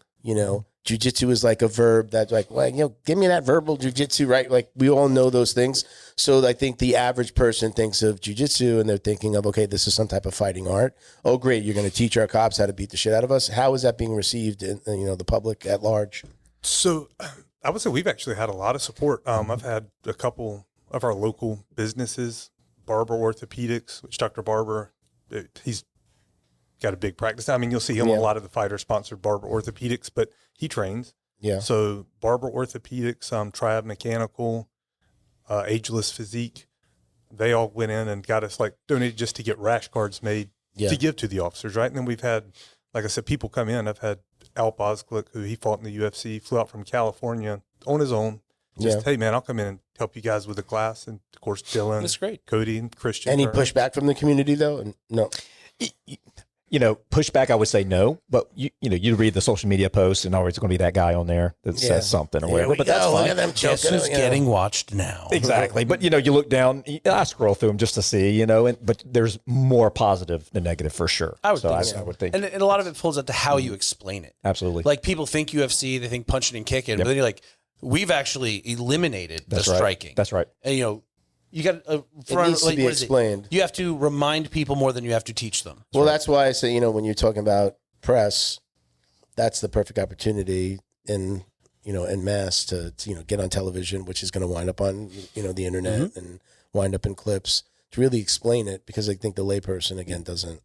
jiu-jitsu is like a verb that's like, well, give me that verbal jiu-jitsu, right? Like we all know those things. So I think the average person thinks of jiu-jitsu and they're thinking of, okay, this is some type of fighting art. Oh, great. You're going to teach our cops how to beat the shit out of us. How is that being received in, the public at large? So I would say we've actually had a lot of support. I've had a couple of our local businesses, Barber Orthopedics, which Dr. Barber, he's got a big practice. I mean, you'll see him on a lot of the fighter-sponsored Barber Orthopedics, but he trains. Yeah. So Barber Orthopedics, Triad Mechanical, Ageless Physique, they all went in and got us donated just to get rash guards made to give to the officers, right? And then we've had, like I said, people come in. I've had Al Bosglick, who he fought in the UFC, flew out from California on his own. Just, hey, man, I'll come in and help you guys with the class. And, of course, Dylan, that's great. Cody, and Christian. Any pushback from the community, though? No. Pushback, I would say no, but you read the social media posts and always going to be that guy on there that says something or whatever. But that's fine. Look at them choking. Who's getting watched now? Exactly. But you look down, I scroll through them just to see, but there's more positive than negative for sure. I would think. And a lot of it pulls out to how you explain it. Absolutely. Like people think UFC, they think punching and kicking, but then you're like, we've actually eliminated the striking. That's right. And you got it needs to be explained. You have to remind people more than you have to teach them. Well, that's why I say, when you're talking about press, that's the perfect opportunity in mass to get on television, which is going to wind up on, the internet and wind up in clips to really explain it, because I think the layperson, again, doesn't.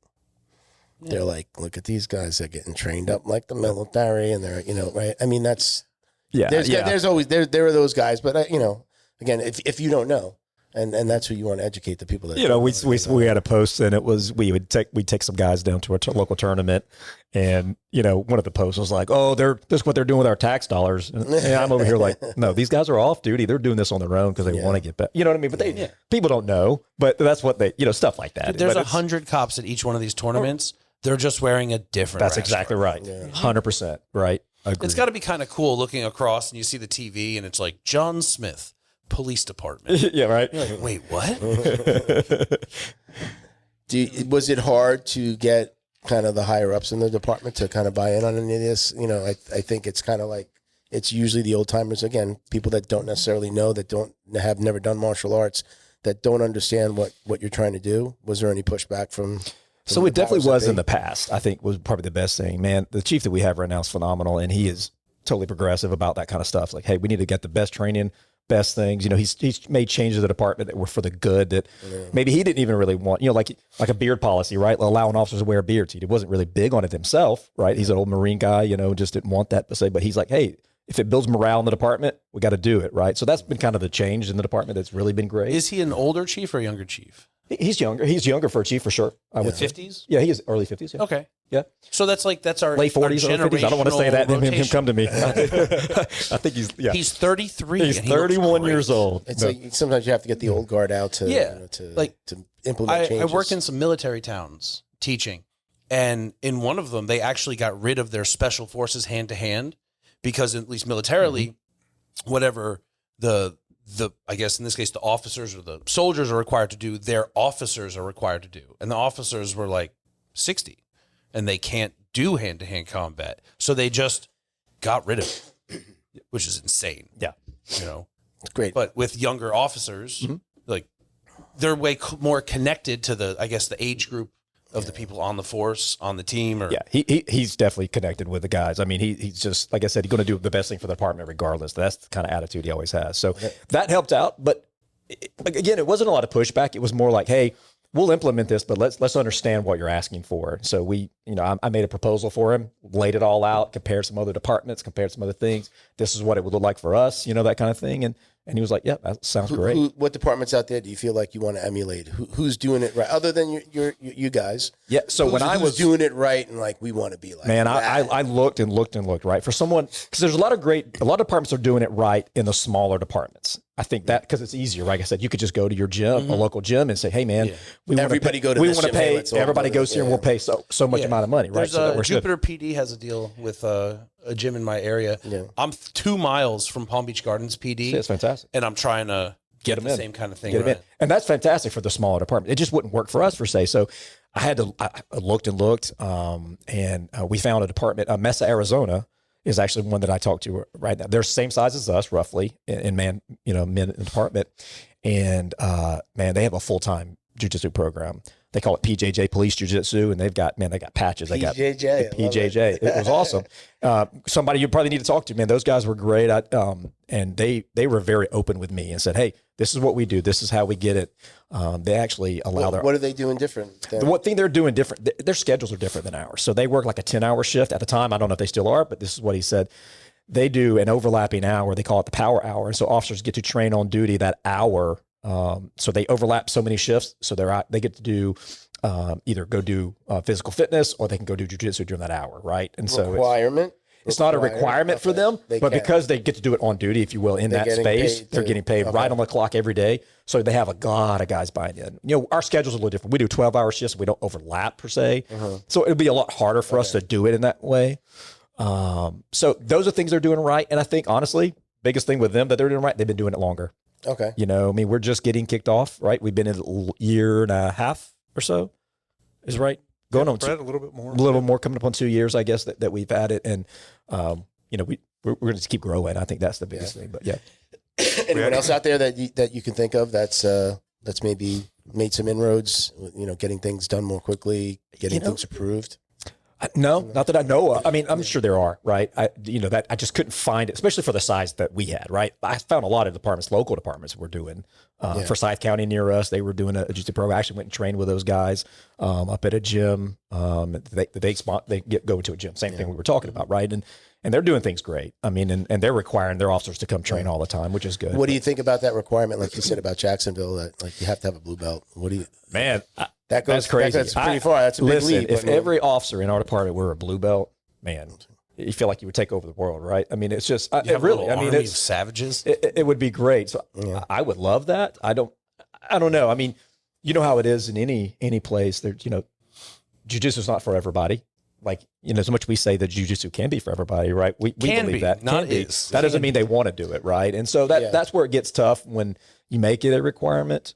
They're like, look at these guys, they're getting trained up like the military, and they're, right? I mean, that's, there's always, there are those guys, but, again, if you don't know, and that's who you want to educate the people that we had a post, and it was we'd take some guys down to a local tournament, and one of the posts was like, oh, this is what they're doing with our tax dollars, and I'm over here like, no, these guys are off duty, they're doing this on their own because they want to get back, you know what I mean? But people don't know, but that's what they stuff like that. There's 100 cops at each one of these tournaments. They're just wearing a different. That's exactly right. 100% right. Agreed. It's got to be kind of cool looking across and you see the TV and it's like John Smith, Police Department. Yeah, right. You're like, wait, what? Was it hard to get kind of the higher ups in the department to kind of buy in on any of this? I think it's kind of like, it's usually the old timers, again, people that don't necessarily know, that have never done martial arts, that don't understand what you're trying to do. Was there any pushback from? So it definitely was in the past. I think was probably the best thing. Man, the chief that we have right now is phenomenal, and he is totally progressive about that kind of stuff. Like, hey, we need to get the best training, best things. He's made changes to the department that were for the good that maybe he didn't even really want. Like a beard policy, right? Allowing officers to wear beards. He wasn't really big on it himself, right? He's an old Marine guy, just didn't want that per se. But he's like, hey, if it builds morale in the department, we got to do it, right? So that's been kind of the change in the department that's really been great. Is he an older chief or a younger chief? He's younger. He's younger for a chief for sure. With 50s? Yeah, he is early 50s. Yeah. Okay. Yeah. So that's our late 40s, early 50s. I don't want to say that and him come to me. I think he's 33. He's 31 years old. It's like sometimes you have to get the old guard out to to implement changes. I worked in some military towns teaching, and in one of them they actually got rid of their special forces hand to hand because at least militarily, whatever the I guess in this case the officers or the soldiers are required to do, their officers are required to do, and the officers were like 60. And they can't do hand-to-hand combat. So they just got rid of it, which is insane. Yeah. It's great. But with younger officers, like they're way more connected to the age group of the people on the force, on the team. Or he's definitely connected with the guys. I mean, he's just, like I said, he's going to do the best thing for the department regardless. That's the kind of attitude he always has. So that helped out. But again, it wasn't a lot of pushback. It was more like, hey, we'll implement this, but let's understand what you're asking for. So I made a proposal for him, laid it all out, compared some other departments, compared some other things. This is what it would look like for us, that kind of thing. And he was like, yeah, that sounds great. What departments out there do you feel like you want to emulate? Who's doing it right? Other than you guys. Yeah. So when I was doing it right and like, we want to be like, man, that. I looked and looked and looked, right? For someone, because there's a lot of departments are doing it right in the smaller departments. I think that because it's easier, like I said, you could just go to your gym, a local gym, and say, "Hey, man, we want to pay. Everybody goes here, and we'll pay so much amount of money, right?" So Jupiter PD has a deal with a gym in my area. Yeah. I'm 2 miles from Palm Beach Gardens PD. It's fantastic, and I'm trying to get them the in. Same kind of thing, get them in, and that's fantastic for the smaller department. It just wouldn't work for us per se. So I looked and looked, and we found a department, Mesa, Arizona. Is actually one that I talked to right now. They're the same size as us, roughly, in men in the department. And man, they have a full-time jiu-jitsu program. They call it BJJ Police Jiu Jitsu, and they got patches. They got BJJ. It was awesome. Somebody you probably need to talk to, man. Those guys were great. And they were very open with me and said, "Hey, this is what we do. This is how we get it." They actually allow What are they doing different? The one thing they're doing different, their schedules are different than ours. So they work like a 10-hour shift at the time. I don't know if they still are, but this is what he said. They do an overlapping hour. They call it the power hour. And so officers get to train on duty that hour. So they overlap so many shifts. So they get to do either go do physical fitness or they can go do jiu-jitsu during that hour, right? And so it's not a requirement for them, but because they get to do it on duty, if you will, in that space, they're getting paid right on the clock every day. So they have a lot of guys buying in. Our schedule's a little different. We do 12-hour shifts. We don't overlap per se. So it'll be a lot harder for us to do it in that way. So those are things they're doing right. And I think, honestly, biggest thing with them that they're doing right, they've been doing it longer. Okay. We're just getting kicked off, right? We've been in a year and a half or so, is right? Going on a little bit more, coming up on 2 years, I guess, that we've had it. And, we're going to keep growing. I think that's the biggest thing, but yeah. Anyone else out there that you can think of that's maybe made some inroads, getting things done more quickly, getting things approved? No, not that I know of. I mean, I'm sure there are, right? I just couldn't find it, especially for the size that we had, right? I found a lot of departments, local departments were doing, for Forsyth County near us, they were doing a jiu-jitsu program. I actually went and trained with those guys, up at a gym. They go to a gym, same thing we were talking about, right? And they're doing things great. I mean, and they're requiring their officers to come train all the time, which is good. What do you think about that requirement? Like you said about Jacksonville, that like you have to have a blue belt. What do you, man? That's crazy. That's pretty far. That's a big leap. If every officer in our department were a blue belt, man, you feel like you would take over the world, right? I mean, it's just really. I mean, it's savages. It would be great. So I would love that. I don't know. I mean, you know how it is in any place. There, jiu-jitsu is not for everybody. Like, as much we say that jiu-jitsu can be for everybody, right? We believe that. Not is. That doesn't mean they want to do it, right? And so that's where it gets tough when you make it a requirement.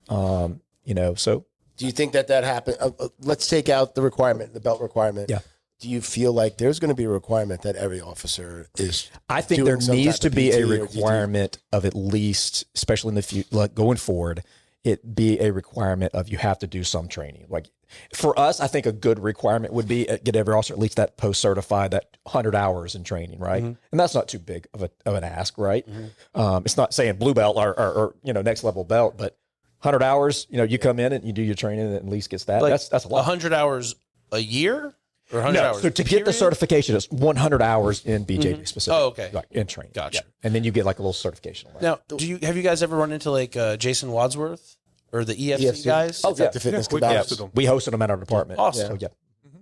So. Do you think that happened? Let's take out the requirement, the belt requirement. Yeah. Do you feel like there's going to be a requirement that every officer is? I think there needs to be a requirement of at least, especially in the future, like going forward, it be a requirement of you have to do some training. Like for us, I think a good requirement would be get every officer at least that post-certified, that 100 hours in training, right? Mm-hmm. And that's not too big of an ask, right? Mm-hmm. It's not saying blue belt or next level belt, but 100 hours, you come in and you do your training and at least gets that. Like that's a lot. 100 hours a year or 100 hours? So to get the certification, it's 100 hours in BJJ specific. Oh, okay. Like in training. Gotcha. Yeah. And then you get like a little certification. Now, have you guys ever run into like Jason Wadsworth or the EFC guys? Oh, Effective Fitness we Combatants. hosted them. We hosted them at our department. Awesome. So, yeah.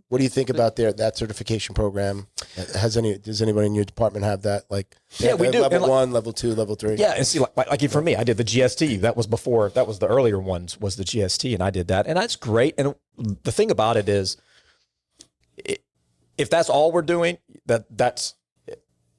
What do you think about that certification program? Does anybody in your department have that? Like, Yeah, we do. Level And, like- 1, level 2, level 3. Yeah, and see, like for me, I did the GST. That was before. That was the earlier ones. Was the GST, and I did that, and that's great. And the thing about it is, if that's all we're doing, that's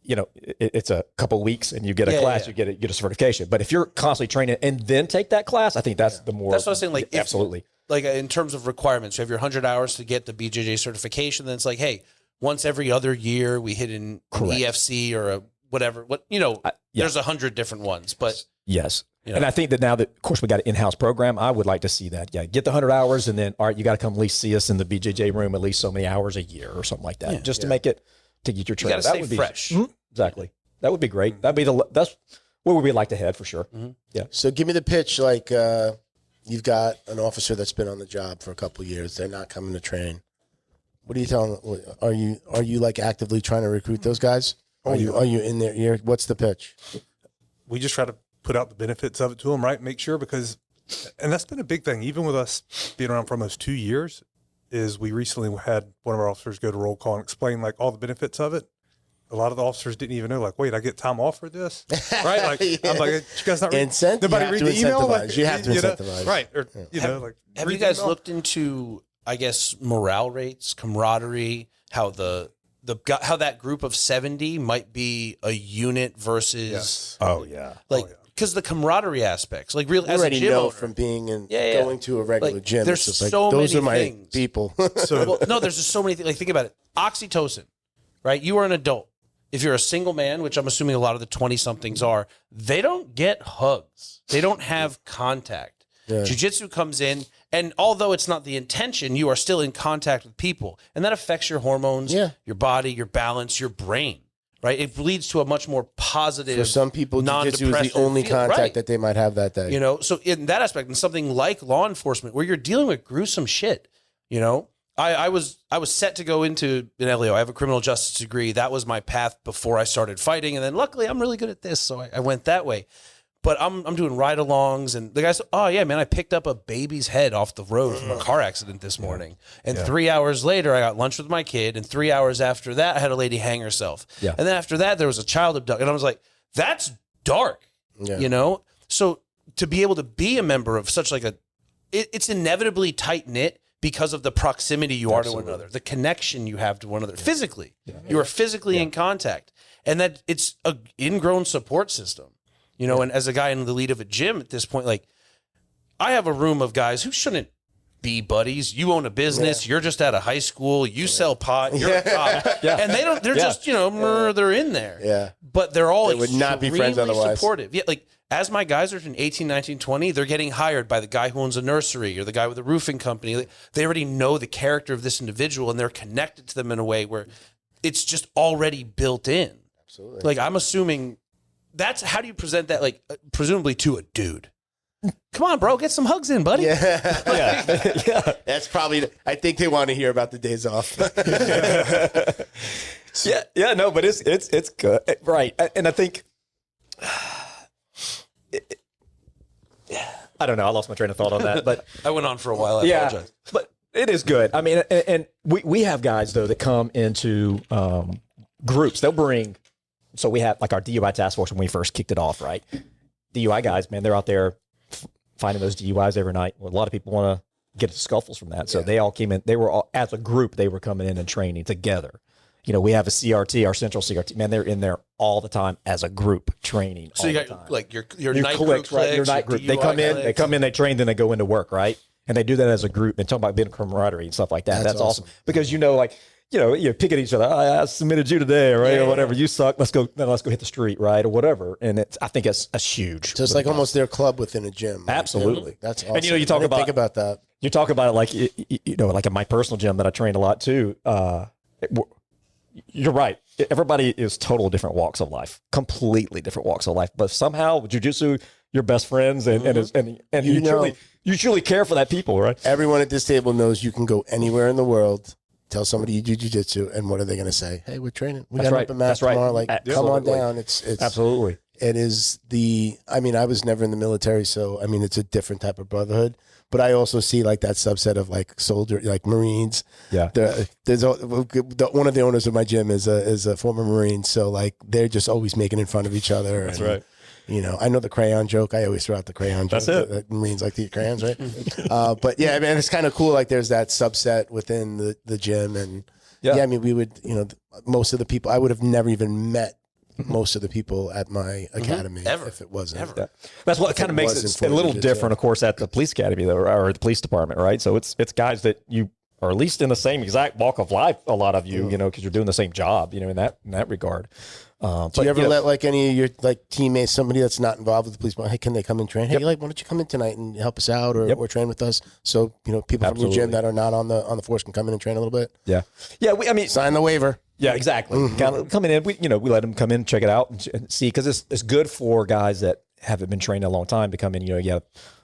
it's a couple weeks, and you get a class, you get a certification. But if you're constantly training and then take that class, I think that's the more. That's what I was saying. Like, absolutely. Like in terms of requirements, you have your 100 hours to get the BJJ certification. Then it's like, hey, once every other year we hit an EFC or a whatever. There's 100 different ones, but yes. And I think that now that, of course, we got an in-house program, I would like to see that. Yeah, get the 100 hours, and then, all right, you got to come at least see us in the BJJ room at least so many hours a year or something like that, just to make it, to get your training. You got to stay fresh. Exactly. That would be great. That's where we'd like to head for sure. Yeah. So give me the pitch. Like, you've got an officer that's been on the job for a couple of years. They're not coming to train. What are you telling them? Are you like actively trying to recruit those guys? Are you in their ear? What's the pitch? We just try to put out the benefits of it to them, right? Make sure, because, and that's been a big thing, even with us being around for almost 2 years, is we recently had one of our officers go to roll call and explain like all the benefits of it. A lot of the officers didn't even know, like, wait, I get time off for this, right? Like, I'm like, you guys not read? Nobody read the email? Like, you have to incentivize, right? Or like, have you guys looked into, I guess, morale rates, camaraderie, how how that group of 70 might be a unit versus because the camaraderie aspects, like really, as a already gym know owner, from being in going to a regular gym. There's it's just like, so those many are my things. people. Well, no, there's just so many things. Like, think about it. Oxytocin, right? You are an adult. If you're a single man, which I'm assuming a lot of the 20-somethings are, they don't get hugs. They don't have contact. Yeah. Jiu-Jitsu comes in, and although it's not the intention, you are still in contact with people. And that affects your hormones, your body, your balance, your brain, right? It leads to a much more positive, for some people, Jiu-Jitsu is the only contact that they might have that day. You know, so in that aspect, and something like law enforcement, where you're dealing with gruesome shit, you know, I was set to go into an LEO. I have a criminal justice degree. That was my path before I started fighting. And then luckily I'm really good at this. So I went that way. But I'm doing ride-alongs, and the guy said, oh, yeah, man, I picked up a baby's head off the road from a car accident this morning. And 3 hours later, I got lunch with my kid, and 3 hours after that, I had a lady hang herself. Yeah. And then after that, there was a child abducted. And I was like, that's dark, you know? So to be able to be a member of such like it's inevitably tight-knit because of the proximity you are to one another, the connection you have to one another physically. You are physically in contact. And that it's an ingrown support system. You know, and as a guy in the lead of a gym at this point, like, I have a room of guys who shouldn't be buddies. You own a business. You're just out of high school. You sell pot. You're a cop. And they don't, they're just, you know, they're in there. Yeah. But they're all would not be friends otherwise. Supportive. Yeah. Like, as my guys are in 18, 19, 20, they're getting hired by the guy who owns a nursery or the guy with a roofing company. They already know the character of this individual, and they're connected to them in a way where it's just already built in. Absolutely. Like, I'm assuming that's how do you present that, like, presumably to a dude? Come on, bro, get some hugs in, buddy. Yeah. That's probably, I think they want to hear about the days off. No, but it's good. Right. And I think, I don't know, I lost my train of thought on that, but I went on for a while. I apologize. But it is good. I mean, and we have guys though that come into groups. They'll bring, so we had like our DUI task force when we first kicked it off, right? DUI guys, man, they're out there finding those DUIs every night. Well, a lot of people want to get scuffles from that. So they all came in, they were all, as a group, they were coming in and training together. You know, we have a CRT, our central CRT, man, they're in there all the time as a group training. So all you the got time. like your night group, right? Your night group. They come in, they train, then they go into work, right? And they do that as a group and talk about being camaraderie and stuff like that. That's awesome. Because you pick at each other. I submitted you today, right? Or whatever. You suck. Let's go hit the street, right? Or whatever. And I think it's huge. So it's like almost their club within a gym. Right? Absolutely. That's awesome. And you talk about, think about that. You talk about it like, like in my personal gym that I train a lot too. You're right. Everybody is total different walks of life, completely different walks of life. But somehow with jiu-jitsu, you're best friends and you truly care for that people, right? Everyone at this table knows you can go anywhere in the world, tell somebody you do jiu-jitsu, and what are they going to say? Hey, we're training. We got up in Mass tomorrow. Like, come on down. It's absolutely. it is I mean, I was never in the military, so I mean, it's a different type of brotherhood. But I also see like that subset of like soldier, like Marines. Yeah. There's one of the owners of my gym is a former Marine, so like they're just always making in fun of each other. That's and, right. You know, I know the crayon joke. I always throw out the crayon joke. That's it. The Marines like to eat crayons, right? But yeah, I mean, it's kind of cool. Like there's that subset within the gym, and yeah, I mean, we would, you know, most of the people I would have never even met. Most of the people at my academy, if it wasn't. Yeah. That's what kind of makes it a little different, of course, at the police academy though, or the police department, right? So it's guys that you are at least in the same exact walk of life. A lot of you, you know, because you're doing the same job, you know, in that regard. Do you ever let like any of your like teammates, somebody that's not involved with the police, hey, can they come and train? Hey, like, why don't you come in tonight and help us out or train with us? So you know, people from your gym that are not on the force can come in and train a little bit. Yeah. I mean, sign the waiver. Yeah, exactly. Kind of coming in, we let them come in, check it out, and see, because it's good for guys that haven't been trained in a long time to come in. You know, you have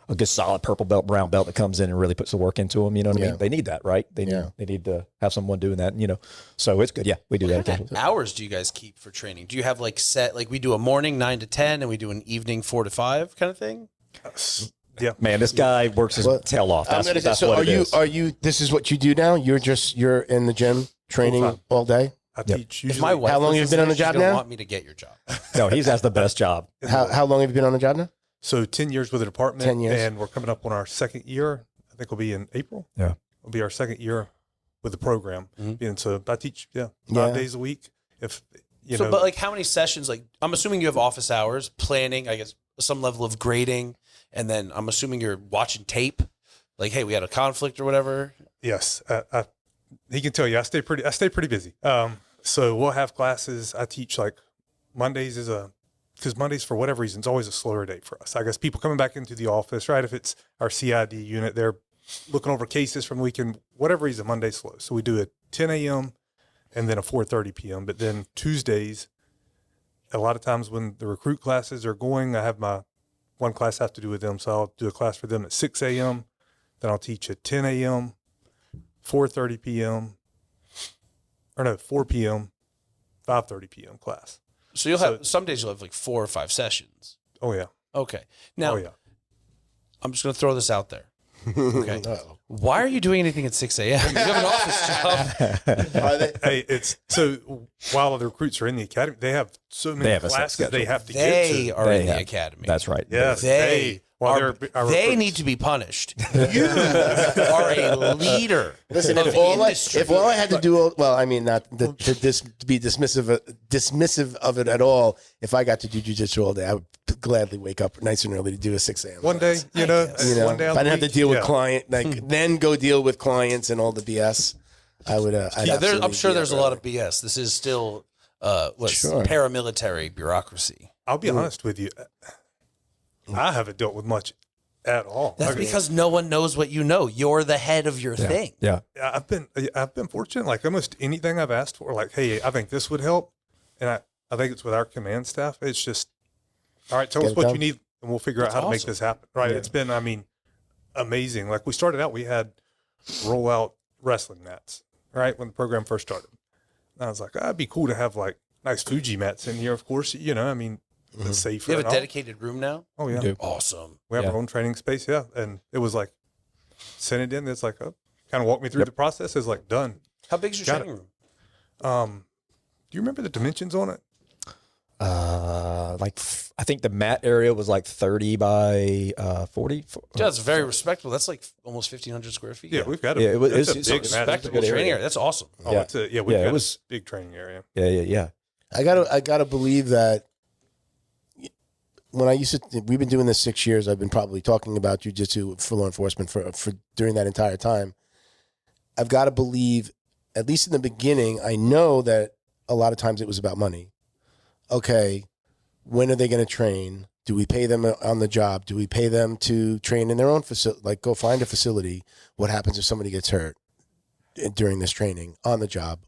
a good solid purple belt, brown belt that comes in and really puts the work into them. You know what I mean? They need that, right? They need to have someone doing that. You know, so it's good. Yeah, we do that. What kind of hours do you guys keep for training? Do you have like set, like we do a morning 9 to 10, and we do an evening 4 to 5 kind of thing? Yeah, man, this guy works his tail off. That's so what are it you? is. Are you? This is what you do now. You're in the gym training all day. I teach usually. My wife how long have you been on the job now? Want me to get your job? No, he has the best job. How long have you been on the job now? So 10 years with the department. 10 years. And we're coming up on our second year. I think we'll be in April. Yeah. It'll be our second year with the program. And so I teach, 5 days a week. If you know. But like how many sessions, like I'm assuming you have office hours, planning, I guess some level of grading, and then I'm assuming you're watching tape. Like, hey, we had a conflict or whatever. Yes. He can tell you I stay pretty busy. So we'll have classes. I teach like Mondays because Mondays for whatever reason is always a slower day for us. I guess people coming back into the office, right? If it's our CID unit, they're looking over cases from the weekend, whatever reason, Monday's slow. So we do a 10 a.m. and then a 4:30 p.m. But then Tuesdays, a lot of times when the recruit classes are going, I have my one class I have to do with them. So I'll do a class for them at 6 a.m. Then I'll teach at 10 a.m., 4:30 p.m., 4 p.m., 5:30 p.m. class. So you'll have some days you'll have like 4 or 5 sessions. Oh yeah. Okay. Now, I'm just going to throw this out there. Okay. Why are you doing anything at 6 a.m.? You have an office job. Hey, it's so while the recruits are in the academy, they have so many classes they have to get to. They are in the academy. That's right. Yes, they need to be punished. You are a leader. Listen, of if all I had to do, well, I mean, not to be dismissive of it at all. If I got to do jiu-jitsu all day, I would gladly wake up nice and early to do a 6 a.m. One day, one day if I didn't have to deal with then go deal with clients and all the BS. I would. I'm sure there's a lot of BS. This is still paramilitary bureaucracy. I'll be honest with you. I haven't dealt with much at all. That's because no one knows what you know. You're the head of your thing. Yeah. I've been fortunate. Like almost anything I've asked for, like, hey, I think this would help, and I think it's with our command staff. It's just, all right, tell us what you need, and we'll figure out how to make this happen. Right? Yeah. It's been, amazing. Like we started out, we had roll-out wrestling mats. Right when the program first started, and I was like, it'd be cool to have like nice Fuji mats in here. Of course, it's safer. You have a dedicated room now? Oh, yeah. Awesome. We have our own training space, yeah. And it was like, send it in. It's like, kind of walk me through the process. It's like, done. How big is your training room? Do you remember the dimensions on it? I think the mat area was like 30 by 40. Yeah, that's very respectable. That's like almost 1,500 square feet. Yeah, we've got a big respectable training area. That's awesome. Oh, yeah. We've got a big training area. Yeah. I gotta believe that when we've been doing this 6 years. I've been probably talking about jiu-jitsu for law enforcement for during that entire time. I've got to believe, at least in the beginning, I know that a lot of times it was about money. Okay, when are they going to train? Do we pay them on the job? Do we pay them to train in their own facility? Like, go find a facility. What happens if somebody gets hurt during this training on the job?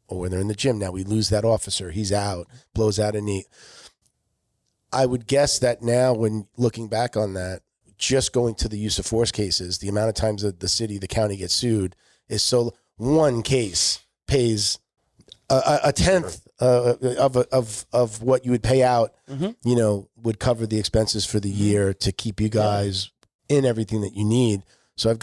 Or when they're in the gym now, we lose that officer. He's out, blows out a knee. I would guess that now, when looking back on that, just going to the use of force cases, the amount of times that the county gets sued is so one case pays a tenth of what you would pay out, you know, would cover the expenses for the year to keep you guys in everything that you need. So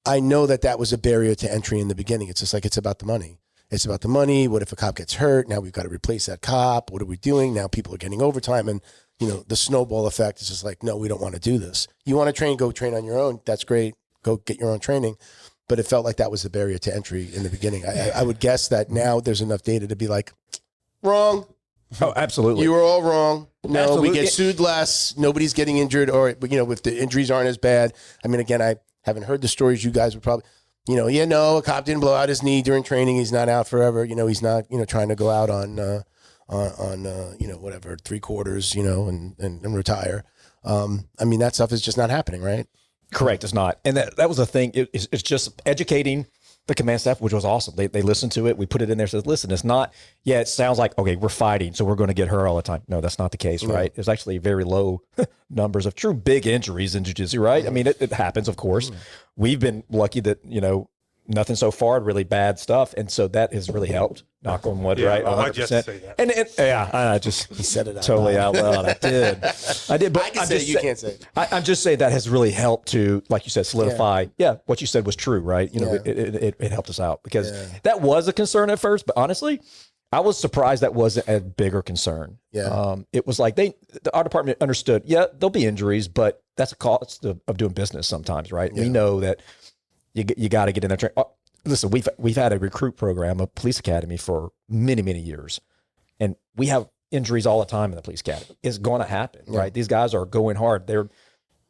I know that was a barrier to entry in the beginning. It's just like, it's about the money. It's about the money. What if a cop gets hurt? Now we've got to replace that cop. What are we doing? Now people are getting overtime, and you know, the snowball effect is just like, no, we don't want to do this. You want to train, go train on your own. That's great. Go get your own training. But it felt like that was the barrier to entry in the beginning. I would guess that now there's enough data to be like, wrong. Oh, absolutely. You were all wrong. No, Absolutely. we get sued less. Nobody's getting injured, or, you know, if the injuries aren't as bad. I mean, again, I haven't heard the stories. You guys would probably, you know, a cop didn't blow out his knee during training. He's not out forever. You know, he's not, you know, trying to go out on you know, whatever, 3 quarters, you know, and retire. I mean, that stuff is just not happening, right? Correct. It's not. And that was the thing. It's just educating the command staff, which was awesome. They listened to it. We put it in there. Says, listen, it's not, it sounds like, okay, we're fighting, so we're going to get hurt all the time. No, that's not the case, right? There's actually very low numbers of true big injuries in jiu-jitsu, right? I mean, it happens, of course. We've been lucky that, you know, nothing so far, really bad stuff. And so that has really helped. Knock on wood, right? Well, I just say that. And I just said it out totally loud. out loud. I did. But I can say it, you can't say it. I'm just saying that has really helped to, like you said, solidify. Yeah, what you said was true, right? You know, it helped us out because that was a concern at first. But honestly, I was surprised that wasn't a bigger concern. Yeah. It was like our department understood. Yeah, there'll be injuries, but that's a cost of doing business sometimes, right? Yeah. We know that you got to get in there. Listen, we've had a recruit program, a police academy for many, many years, and we have injuries all the time in the police academy. It's going to happen, right? These guys are going hard. They're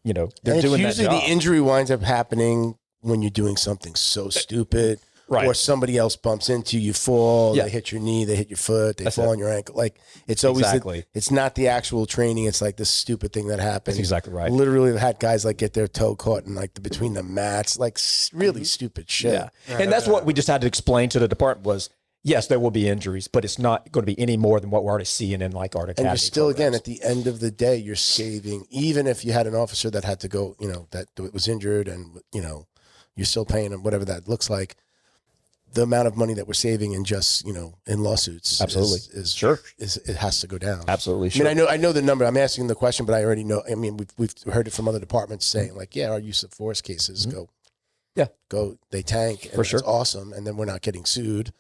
doing that job. Usually the injury winds up happening when you're doing something so stupid, right? Or somebody else bumps into you, fall, they hit your knee, they hit your foot, they fall on your ankle. Like, it's always it's not the actual training. It's like this stupid thing that happens. That's exactly right. Literally, I've had guys like get their toe caught in like between the mats, like really stupid shit. Yeah. And that's what we just had to explain to the department was, yes, there will be injuries, but it's not going to be any more than what we're already seeing in like our academy. And you're still, programs. again, at the end of the day, you're saving, even if you had an officer that had to go, you know, that was injured and, you know, you're still paying them, whatever that looks like. The amount of money that we're saving in just, you know, in lawsuits absolutely is it has to go down. Absolutely. Sure. I mean, I know the number. I'm asking the question, but I already know. I mean, we've heard it from other departments saying like, yeah, our use of force cases go, they tank, and for sure. It's awesome, and then we're not getting sued.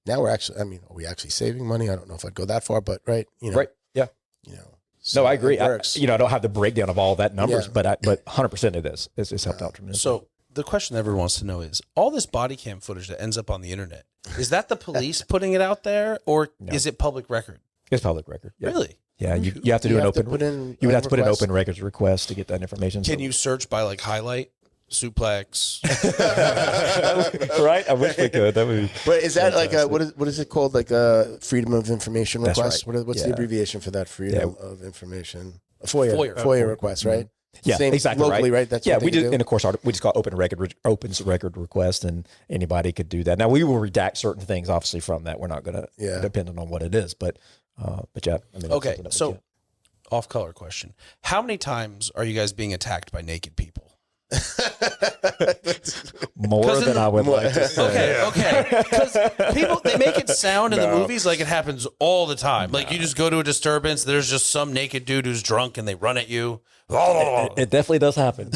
Now we're actually, I mean, are we actually saving money? I don't know if I'd go that far, but right, you know, right, yeah, you know. So no, I agree. I don't have the breakdown of all that numbers, but 100% of this is helped out tremendously. So the question everyone wants to know is, all this body cam footage that ends up on the internet, is that the police putting it out there, or is it public record? It's public record. Yeah. Really? Yeah, you have to do an open. You would have to put an open records request to get that information. Can you search by like highlight, suplex? Right? I wish we could. That would be. But is that like what is it called? Like a freedom of information request? Right. What's the abbreviation for that? Freedom of information. A FOIA request, right? Yeah, same exactly. Locally, right? That's yeah. what We do. And of course, we just call open record request, and anybody could do that. Now we will redact certain things, obviously, from that. We're not going to, depending on what it is, but yeah. I mean, okay. So, off color question: how many times are you guys being attacked by naked people? More than I would like to say. Okay. Because people, they make it sound in the movies like it happens all the time. Like you just go to a disturbance, there's just some naked dude who's drunk and they run at you. It definitely does happen.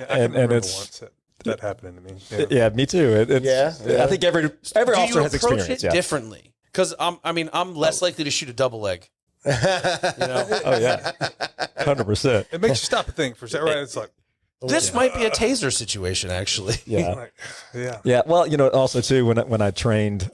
and it's once that happened to me. Yeah, me too. I think every officer has experience. It differently? Because I'm less likely to shoot a double leg. You know? Oh yeah, 100%. It makes you stop and think for a second. Right? It's like, this might be a taser situation, actually. Yeah. Yeah. Well, also too, when I trained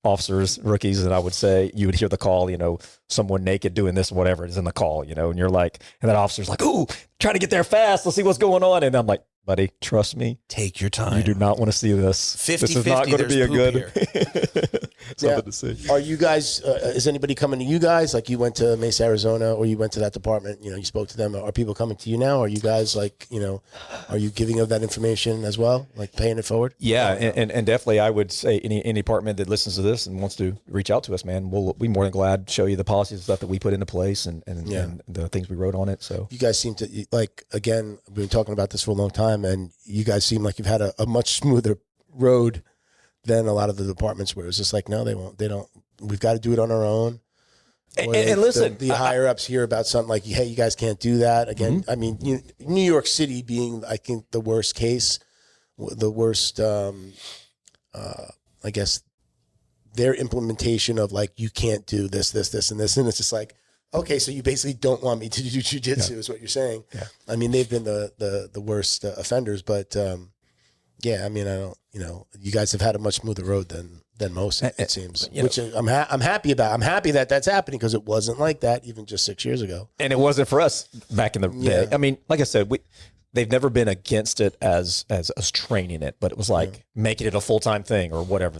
officers, rookies, and I would say, you would hear the call, someone naked doing this, whatever it is in the call, and you're like, and that officer's like, ooh, trying to get there fast. Let's see what's going on. And I'm like, buddy, trust me. Take your time. You do not want to see this. 50-50, this is not going to be a good something to see. Are you guys, is anybody coming to you guys? Like you went to Mesa, Arizona, or you went to that department, you spoke to them. Are people coming to you now? Are you guys like, are you giving them that information as well? Like paying it forward? Yeah. And definitely I would say any department that listens to this and wants to reach out to us, man, we'll be more than glad to show you the policies and stuff that we put into place and the things we wrote on it. So you guys seem to again, we've been talking about this for a long time, and you guys seem like you've had a much smoother road than a lot of the departments where it's just like, no, they won't, they don't, we've got to do it on our own. And listen, the higher ups hear about something like, hey, you guys can't do that. Again, I mean, New York City being, I think, the worst case, the worst, I guess, their implementation of like, you can't do this, this, this, and this. And it's just like, okay, so you basically don't want me to do jiu-jitsu is what you're saying. Yeah. I mean, they've been the worst offenders, but yeah, I mean, I don't, you guys have had a much smoother road than most, it seems, which I'm happy about. I'm happy that that's happening because it wasn't like that even just 6 years ago. And it wasn't for us back in the day. I mean, like I said, they've never been against it as us training it, but it was like making it a full-time thing or whatever.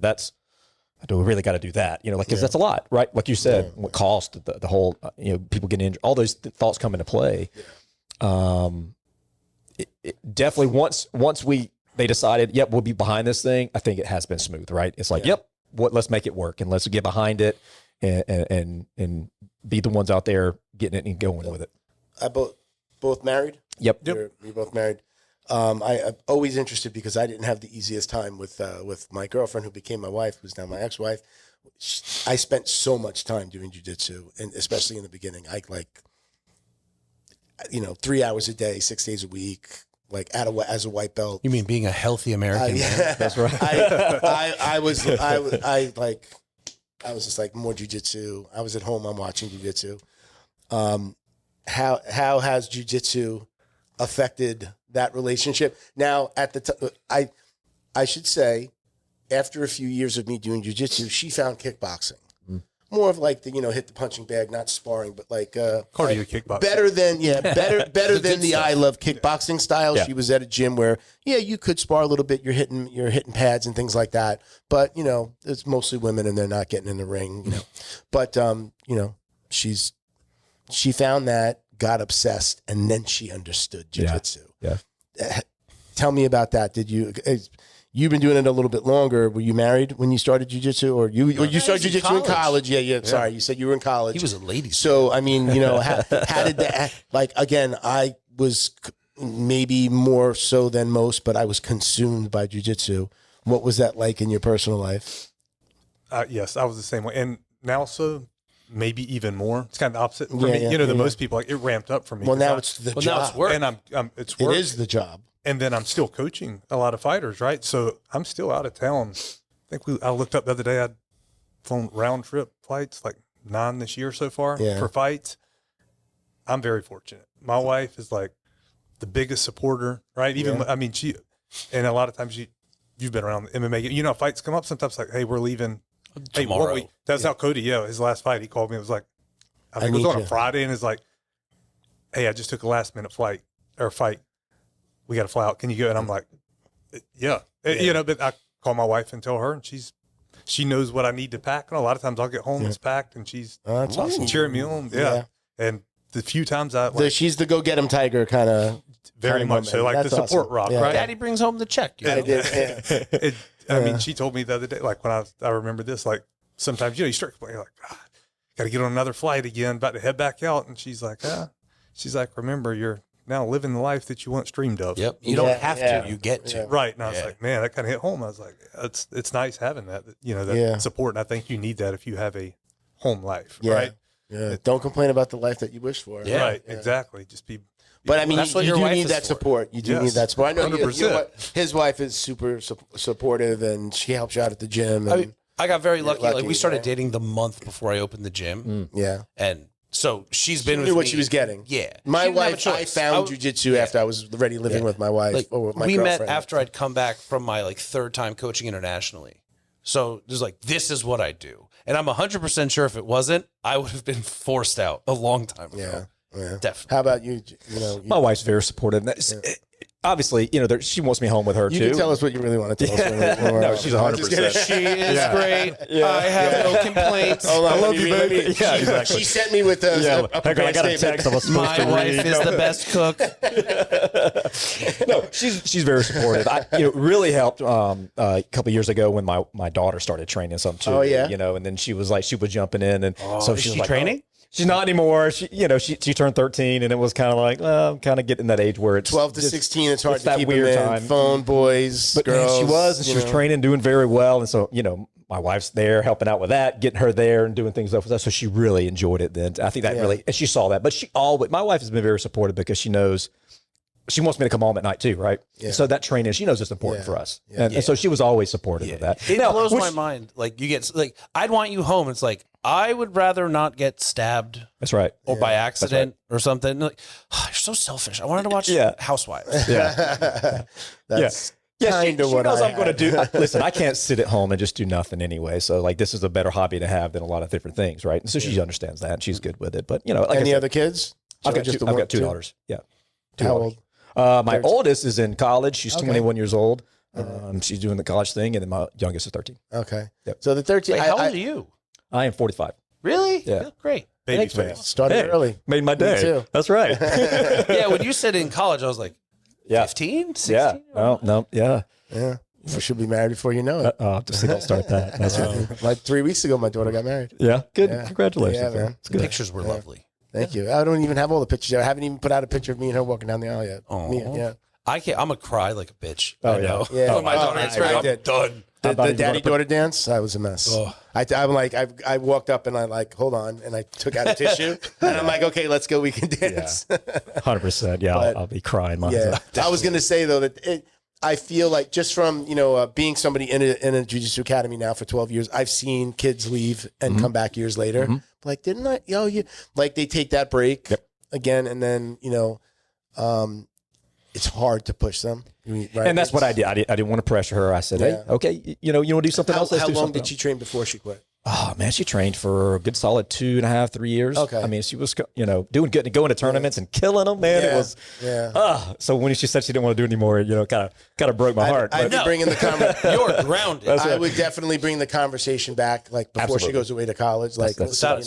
Do we really got to do that? Because that's a lot, right? Like you said, what cost, the whole, people getting injured, all those thoughts come into play. It definitely once they decided, yep, we'll be behind this thing, I think it has been smooth, right? It's like, yep, let's make it work and let's get behind it and be the ones out there getting it and going with it. Both married? Yep. You're both married. I'm always interested because I didn't have the easiest time with my girlfriend who became my wife, who's now my ex-wife. I spent so much time doing jiu-jitsu, and especially in the beginning, 3 hours a day, 6 days a week, like as a white belt. You mean being a healthy American? Yeah, that's right. I was just like more jiu-jitsu. I was at home. I'm watching jiu-jitsu. How has jiu-jitsu affected that relationship? Now, at the time, I should say, after a few years of me doing jiu-jitsu, she found kickboxing. More of like the, hit the punching bag, not sparring, but like cardio kickboxing. Better than than the I love kickboxing style. Yeah. She was at a gym where, you could spar a little bit. You're hitting pads and things like that. But, it's mostly women and they're not getting in the ring, But she found that, got obsessed, and then she understood jiu-jitsu. Yeah. Tell me about that. You've been doing it a little bit longer. Were you married when you started jiu-jitsu, or you started jiu-jitsu in college? Yeah. Sorry, you said you were in college. He was a lady. So I mean, how did that? Like again, I was maybe more so than most, but I was consumed by jiu-jitsu. What was that like in your personal life? Yes, I was the same way, and now so maybe even more. It's kind of the opposite for me. Than most people. Like it ramped up for me. Well, now it's the job. Now it's work, and it's work. It is the job. And then I'm still coaching a lot of fighters, right? So I'm still out of town. I think I looked up the other day, I'd flown round trip flights, like 9 this year so far for fights. I'm very fortunate. My wife is like the biggest supporter, right? Even, I mean, and a lot of times you've been around the MMA, fights come up sometimes like, hey, we're leaving tomorrow. Hey, that's how Cody, his last fight, he called me. It was like, I think it was on a Friday, and it's like, hey, I just took a last minute fight. We got to fly out. Can you go? And I'm like, yeah. But I call my wife and tell her, and she knows what I need to pack. And a lot of times I'll get home, it's packed, and she's that's awesome. cheering me on. Yeah. And the few times she's the go get 'em tiger kind of. Very much so, like that's the support rock, right? Daddy brings home the check. I mean, she told me the other day, like when I remember this, like sometimes, you start complaining, like, got to get on another flight again, about to head back out. And she's like, remember, you're now living the life that you once dreamed of. Yep. You don't have to, you get to. Right. And I was like, man, that kind of hit home. I was like, it's nice having that, that support. And I think you need that if you have a home life, right? Yeah. Don't complain about the life that you wish for. Yeah. Right. Exactly. Just be. But I mean, that's what you your do wife need is that for. support. You do need that support. I know 100%. His wife is super supportive, and she helps you out at the gym. And I got very lucky. Like we started right? dating the month before I opened the gym. Yeah. And so she's been She with knew what me. she was getting. Yeah. My She didn't have a wife, I choice. found jiu-jitsu after I was already living with my wife. Like, or with my we girlfriend. met after I'd come back from my third time coaching internationally. So there's this is what I do. And I'm 100% sure if it wasn't, I would have been forced out a long time ago. Yeah. Definitely. How about you? My wife's very supportive. Obviously, she wants me home with her you too. can tell us what you really want to tell us. No, she's 100%. She is great. I have no complaints. Hold on, I love you, baby. Yeah, exactly. She sent me with a I got a text. I was supposed My to wife read. is the best cook. No, she's very supportive. Really helped a couple of years ago when my daughter started training some too. Oh, yeah? And then she was jumping in, and so is she was she like, training? She's not anymore. She turned 13, and it was kind of like, I'm kind of getting that age where it's 12 to 16. It's hard to that keep weird them in. time. Phone, boys, But girls. man, she was training, doing very well, and so my wife's there helping out with that, getting her there and doing things like that. So she really enjoyed it then. I think that really, and she saw that. But my wife has been very supportive because she knows she wants me to come home at night too, right? Yeah. So that training, she knows it's important for us. And so she was always supportive of that. It blows my mind. Like you get, like, I'd want you home. It's like, I would rather not get stabbed. That's right. Or by accident or something. Like, oh, you're so selfish. I wanted to watch Housewives. Yeah. That's she what knows I'm going to do. Listen, I can't sit at home and just do nothing anyway. So like, this is a better hobby to have than a lot of different things, right? And so she understands that and she's good with it. But you know, like any other kids? I've got two daughters. Yeah. How old? My oldest is in college. She's 21 years old. She's doing the college thing, and then my youngest is 13. Okay. Yep. So the 13. How old are you? I am 45. Really? Yeah. Great. Baby face. Started early. Made my day. Me too. That's right. Yeah. When you said in college, I was like, 15, 16? Yeah. No. Yeah. Yeah. You should be married before you know it. Just don't start that. That's right. Like 3 weeks ago, my daughter got married. Yeah. Good. Yeah. Congratulations. Yeah, man. The pictures were lovely. Thank you. I don't even have all the pictures. I haven't even put out a picture of me and her walking down the aisle yet. Yeah. I can't. I'm gonna cry like a bitch. Oh, I know. Yeah. When my daughter gets married, I'm done. The daddy-daughter dance, I was a mess. Oh. I'm like, I walked up and I like, hold on, and I took out a tissue, and I'm like, okay, let's go, we can dance. 100%. Yeah, I'll be crying. I was gonna say though that I feel like just from being somebody in a jiu-jitsu academy now for 12 years, I've seen kids leave and come back years later. Like, didn't I? Like they take that break again, and then it's hard to push them. Right? And that's what I did. I didn't want to pressure her. I said, hey, okay, you want to do something else? Let's how do long something did she train before she quit? Oh man, she trained for a good solid 2.5, 3 years. Okay. I mean, she was, doing good, going to tournaments and killing them, man. It was, so when she said she didn't want to do it anymore, kind of broke my heart. I'd be bringing the conversation. You're grounded. I would definitely bring the conversation back, like before she goes away to college. Like, listen,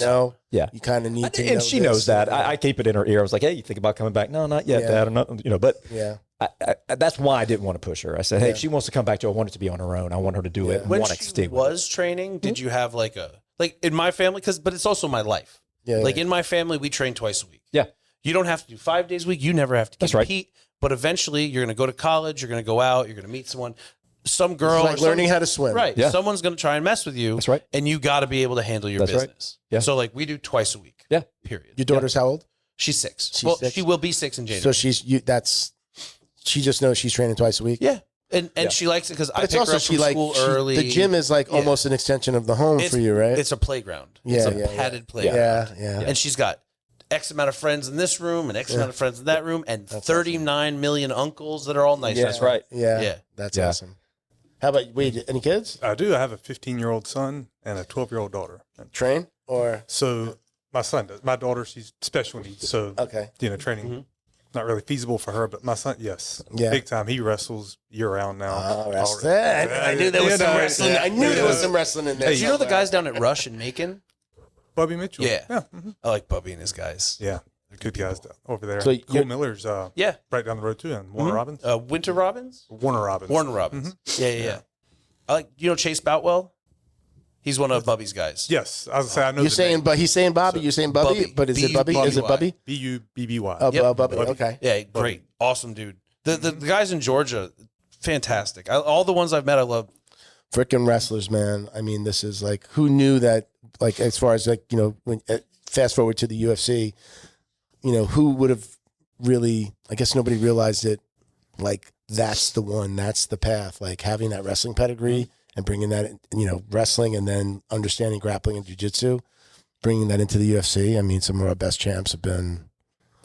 you kind of need to. And she knows that. I keep it in her ear. I was like, hey, you think about coming back? No, not yet, Dad. I'm not, but that's why I didn't want to push her. I said, hey, if she wants to come back to it, I want it to be on her own. I want her to do it. And When want to stay she with it. was training, did you have like in my family, but it's also my life. Yeah, like in my family, we train twice a week. Yeah. You don't have to do 5 days a week. You never have to That's right. compete. But eventually, you're going to go to college. You're going to go out. You're going to meet someone. Some girl, It's like learning how to swim. Right. Yeah. Someone's going to try and mess with you. That's right. And you got to be able to handle your That's right. business. Yeah. So like we do twice a week. Yeah. Period. Your daughter's how old? She's 6. She's 6? She will be 6 in January. So she just knows she's training twice a week. Yeah. And she likes it because I It's pick her also up from school early. The gym is like almost an extension of the home for you, right? It's a playground. Yeah, It's a padded playground. Yeah. And she's got X amount of friends in this room and X amount of friends in that room and 39 million uncles that are all nice. That's right. Yeah. That's awesome. How about any kids? I do. I have a 15-year-old son and a 12-year-old daughter. Train or So my son does. My daughter, she's special needs. So, training not really feasible for her, but my son, yes. Yeah. Big time. He wrestles year-round now. wrestling. I knew there was some wrestling. I knew there was some wrestling in there. Do you know the guys down at Rush and Macon? Bubby Mitchell. Yeah. Yeah. I like Bubby and his guys. Yeah. They're good guys over there. So Cole Miller's Yeah. right down the road too, and Warner Robbins. Winter Robbins? Warner Robbins. Warner Robbins. Yeah. I like, Chase Boutwell? He's one of Bubby's guys. Yes. I was say I know. You're saying, but he's saying Bobby. You're saying Bubby, Bubby. but is it Bubby? Is it Bubby? Bubby. Oh, Bubby. Okay. Yeah, great. Awesome dude. The guys in Georgia, fantastic. All the ones I've met, I love. Frickin' wrestlers, man. I mean, this is like, who knew that, like, as far as like, when fast forward to the UFC, who would have really, I guess nobody realized it, like, that's the one, that's the path, like having that wrestling pedigree and bringing that, wrestling and then understanding grappling and jiu-jitsu, bringing that into the UFC. I mean, some of our best champs have been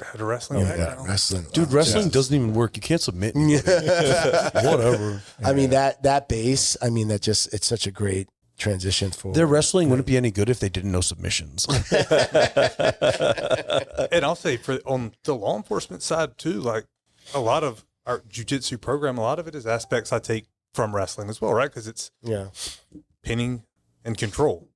Had a wrestling background. wrestling. Dude, wrestling doesn't even work. You can't submit. Whatever. I mean, that base, I mean, it's such a great transition for Their wrestling wouldn't be any good if they didn't know submissions. And I'll say on the law enforcement side too, like a lot of our jiu-jitsu program, a lot of it is aspects I take from wrestling as well, right? Because it's pinning and control,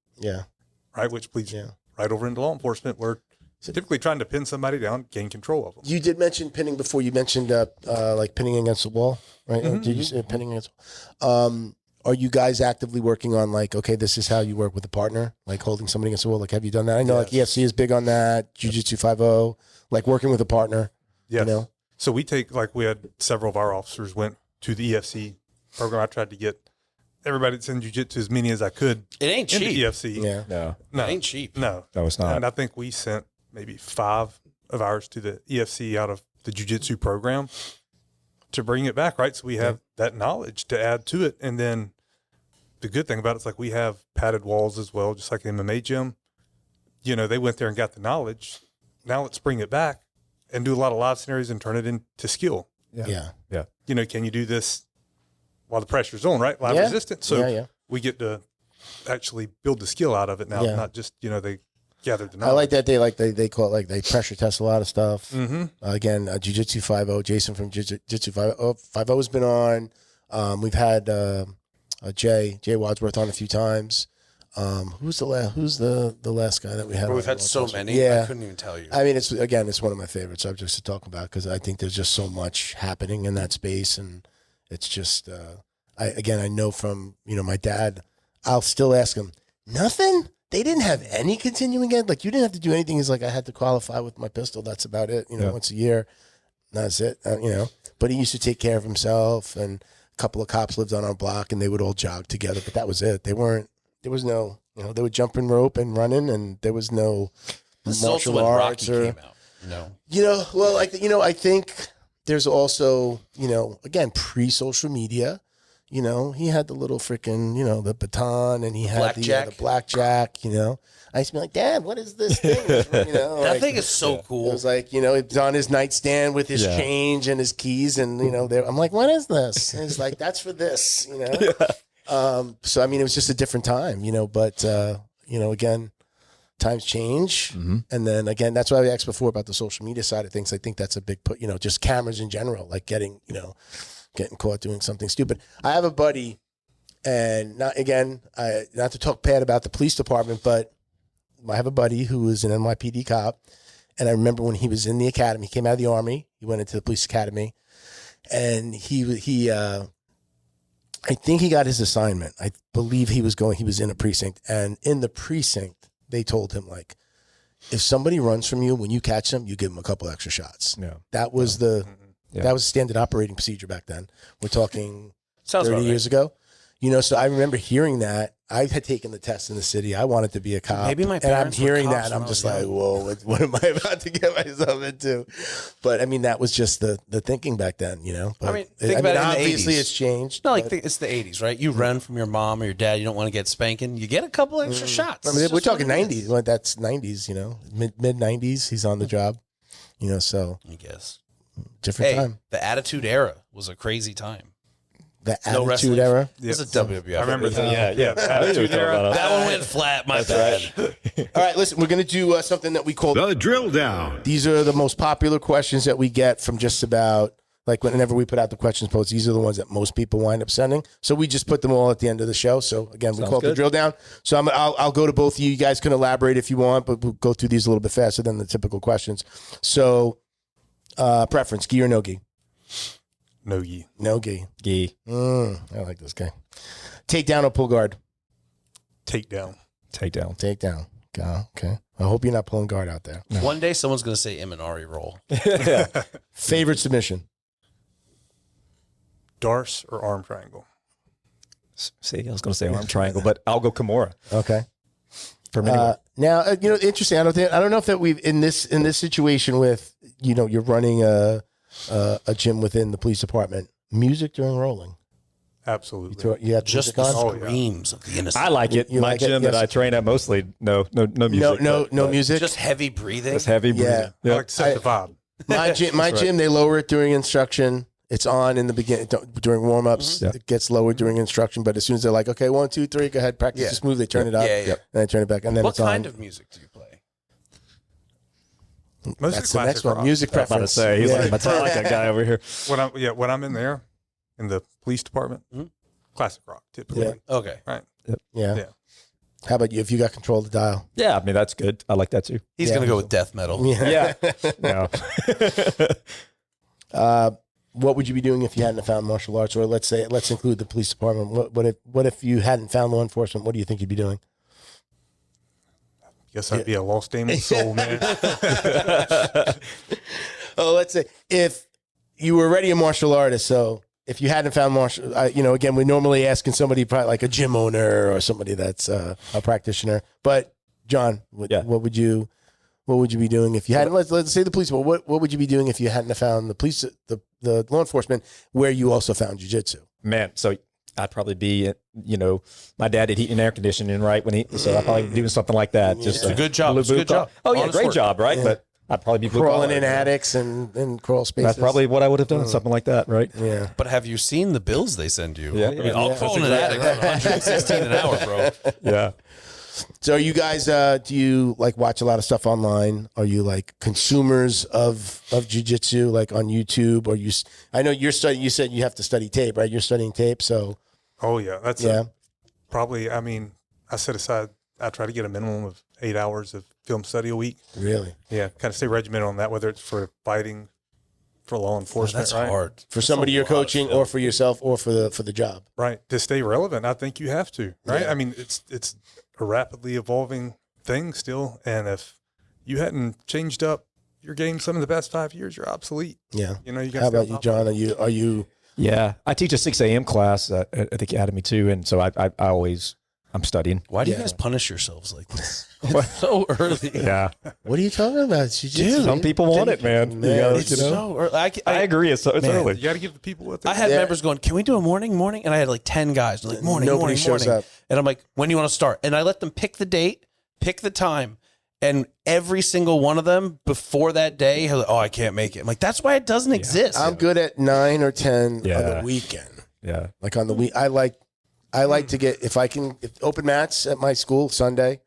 right? Which bleeds right over into law enforcement. We're typically trying to pin somebody down, gain control of them. You did mention pinning before. You mentioned like pinning against the wall, right? Did you say pinning against the wall? Are you guys actively working on like, okay, this is how you work with a partner, like holding somebody against the wall? Like, have you done that? I know like EFC is big on that, Jiu-Jitsu 5.0, like working with a partner, So we had several of our officers went to the EFC program. I tried to get everybody that's in jiu-jitsu as many as I could. It ain't into cheap. EFC. No, No, It ain't cheap. No, no, it's not. And I think we sent maybe 5 of ours to the EFC out of the jiu-jitsu program to bring it back, right? So we have that knowledge to add to it. And then the good thing about it's like we have padded walls as well, just like the MMA gym. You know, they went there and got the knowledge. Now let's bring it back and do a lot of live scenarios and turn it into skill. Yeah. You know, can you do this while the pressure's on, right? Live resistance. So we get to actually build the skill out of it now, not just, you know, they gathered the knowledge. I like that they call it like they pressure test a lot of stuff. Again, Jiu-Jitsu 5.0, Jason from Jiu-Jitsu 5.0 has been on. We've had Jay Wadsworth on a few times. Who's the last guy that we had? Well, we've had so many. Yeah. I couldn't even tell you. I mean, it's one of my favorite subjects to talk about because I think there's just so much happening in that space, and it's just I know from my dad. I'll still ask him nothing. They didn't have any continuing ed. Like you didn't have to do anything. He's like, I had to qualify with my pistol. That's about it. Once a year. That's it. But he used to take care of himself, and a couple of cops lived on our block, and they would all jog together. But that was it. There was no, they would jump in rope and running, and there was no martial arts or. Came out. Well, I think there's also, again, pre-social media. He had the little freaking, the baton, and he had the blackjack. I used to be like, Dad, what is this thing? That thing is so cool. It was like, it's on his nightstand with his change and his keys, and I'm like, what is this? And he's like, that's for this. So I mean, it was just a different time, But again, times change, and then again, that's why I asked before about the social media side of things. I think that's a big put. Just cameras in general, like getting caught doing something stupid. I have a buddy, and not to talk bad about the police department, but I have a buddy who was an NYPD cop, and I remember when he was in the academy, he came out of the Army, he went into the police academy, and he I think he got his assignment. I believe he was in a precinct, and in the precinct, they told him, like, if somebody runs from you, when you catch them, you give them a couple extra shots. Yeah. That was that was standard operating procedure back then. We're talking 30 years ago. So I remember hearing that. I had taken the test in the city. I wanted to be a cop. Maybe my and I'm parents were hearing cops that. when I'm I just was like, young. whoa, what am I about to get myself into? But I mean, that was just the thinking back then, But, I mean, think about it in the obviously 80s. it's changed. No, it's the 80s, right? You run from your mom or your dad. You don't want to get spanking. You get a couple extra shots. I mean, we're talking 90s. Well, that's 90s, mid 90s. He's on the job, so I guess. different time. The Attitude Era was a crazy time. The No Attitude wrestling. Era. This is WWF. I remember that. That one went flat, my bad. All right, listen, we're going to do something that we call The drill down. These are the most popular questions that we get from just about, like, whenever we put out the questions post, these are the ones that most people wind up sending. So we just put them all at the end of the show. So, again, we call it the drill down. So I'll go to both of you. You guys can elaborate if you want, but we'll go through these a little bit faster than the typical questions. So, preference, gi or no gi? No gi. No gi. Gi. I like this guy. Takedown or pull guard? Takedown. Takedown. Takedown. Okay. I hope you're not pulling guard out there. No. One day someone's going to say Imanari roll. Favorite submission? Darce or arm triangle? See, I was going to say arm triangle, but I'll go Kimura. Okay. For me. Now, interesting. I don't know if that we've in this situation with, you're running a gym within the police department. Music during rolling. Absolutely. You have Just music the on? screams of the innocent. I like it. You My like it? gym Yes. that I train at mostly, no music. No music. Just heavy breathing. Just heavy breathing. Yeah. I like to set the vibe. My gym, they lower it during instruction. It's on in the beginning during warm ups. Yeah. It gets lowered during instruction, but as soon as they're like, okay, 1, 2, 3, go ahead, practice the smooth, they turn it up. Yeah. And they turn it back, and then What it's on. kind of music do you play? Mostly That's the next classic one. rock. Music I was about to preference. say, he's Yeah. like a Metallica guy over here. When I'm in there, in the police department, classic rock typically. Yeah. Okay. Right. Yeah. Yeah. How about you? If you got control of the dial? Yeah, I mean, that's good. I like that too. He's Yeah. going to go with death metal. Yeah. No. What would you be doing if you hadn't found martial arts? Or let's include the police department. What if you hadn't found law enforcement? What do you think you'd be doing? Guess I'd be a lost demon soul, man. Oh, let's say if you were already a martial artist, so if you hadn't found martial, again, we're normally asking somebody probably like a gym owner or somebody that's a practitioner. But John, what would you be doing if you hadn't? Let's say the police. Well, what would you be doing if you hadn't found the police, the law enforcement, where you also found jiu-jitsu? Man, so I'd probably be, my dad did heat and air conditioning, right? So I'd probably be doing something like that. Just It's a good job. It's a good job. Oh yeah, Honest great work. job, right? Yeah. But I'd probably be Crawling in attics and crawl spaces. That's probably what I would have done, something like that, right? Yeah. But have you seen the bills they send you? Yeah, I mean, yeah. I'll crawl in an attic for 116 an hour, bro. Yeah. So are you guys, do you like watch a lot of stuff online? Are you like consumers of jiu-jitsu, like on YouTube? Or I know you're studying, you said you have to study tape, right? You're studying tape. So. Oh yeah. That's probably, I set aside, I try to get a minimum of 8 hours of film study a week. Really? Yeah. Kind of stay regimented on that, whether it's for fighting, for law enforcement. That's right? hard. For somebody you're coaching or for yourself or for the job. Right. To stay relevant, I think you have to, right? Yeah. I mean, it's a rapidly evolving thing still. And if you hadn't changed up your game some of the past 5 years, you're obsolete. Yeah. You got How about you, John? Are you? Yeah. I teach a 6 a.m. class at the academy too. And so I'm studying. Why do you guys punish yourselves like this? It's so early. Yeah. What are you talking about? Jiu-jitsu, Some man. people want it, man. Man, You gotta, It's so early. I agree. It's early. You got to give the people what they I had Yeah. members going, "Can we do a morning?" And I had like 10 guys. They're like, morning. Nobody shows up. And I'm like, "When do you want to start?" And I let them pick the date, pick the time. And every single one of them before that day, like, "Oh, I can't make it." I'm like, "That's why it doesn't exist." I'm good at 9 or 10 on the Yeah. weekend. Yeah. Like on the week, I like to get, if open mats at my school Sunday,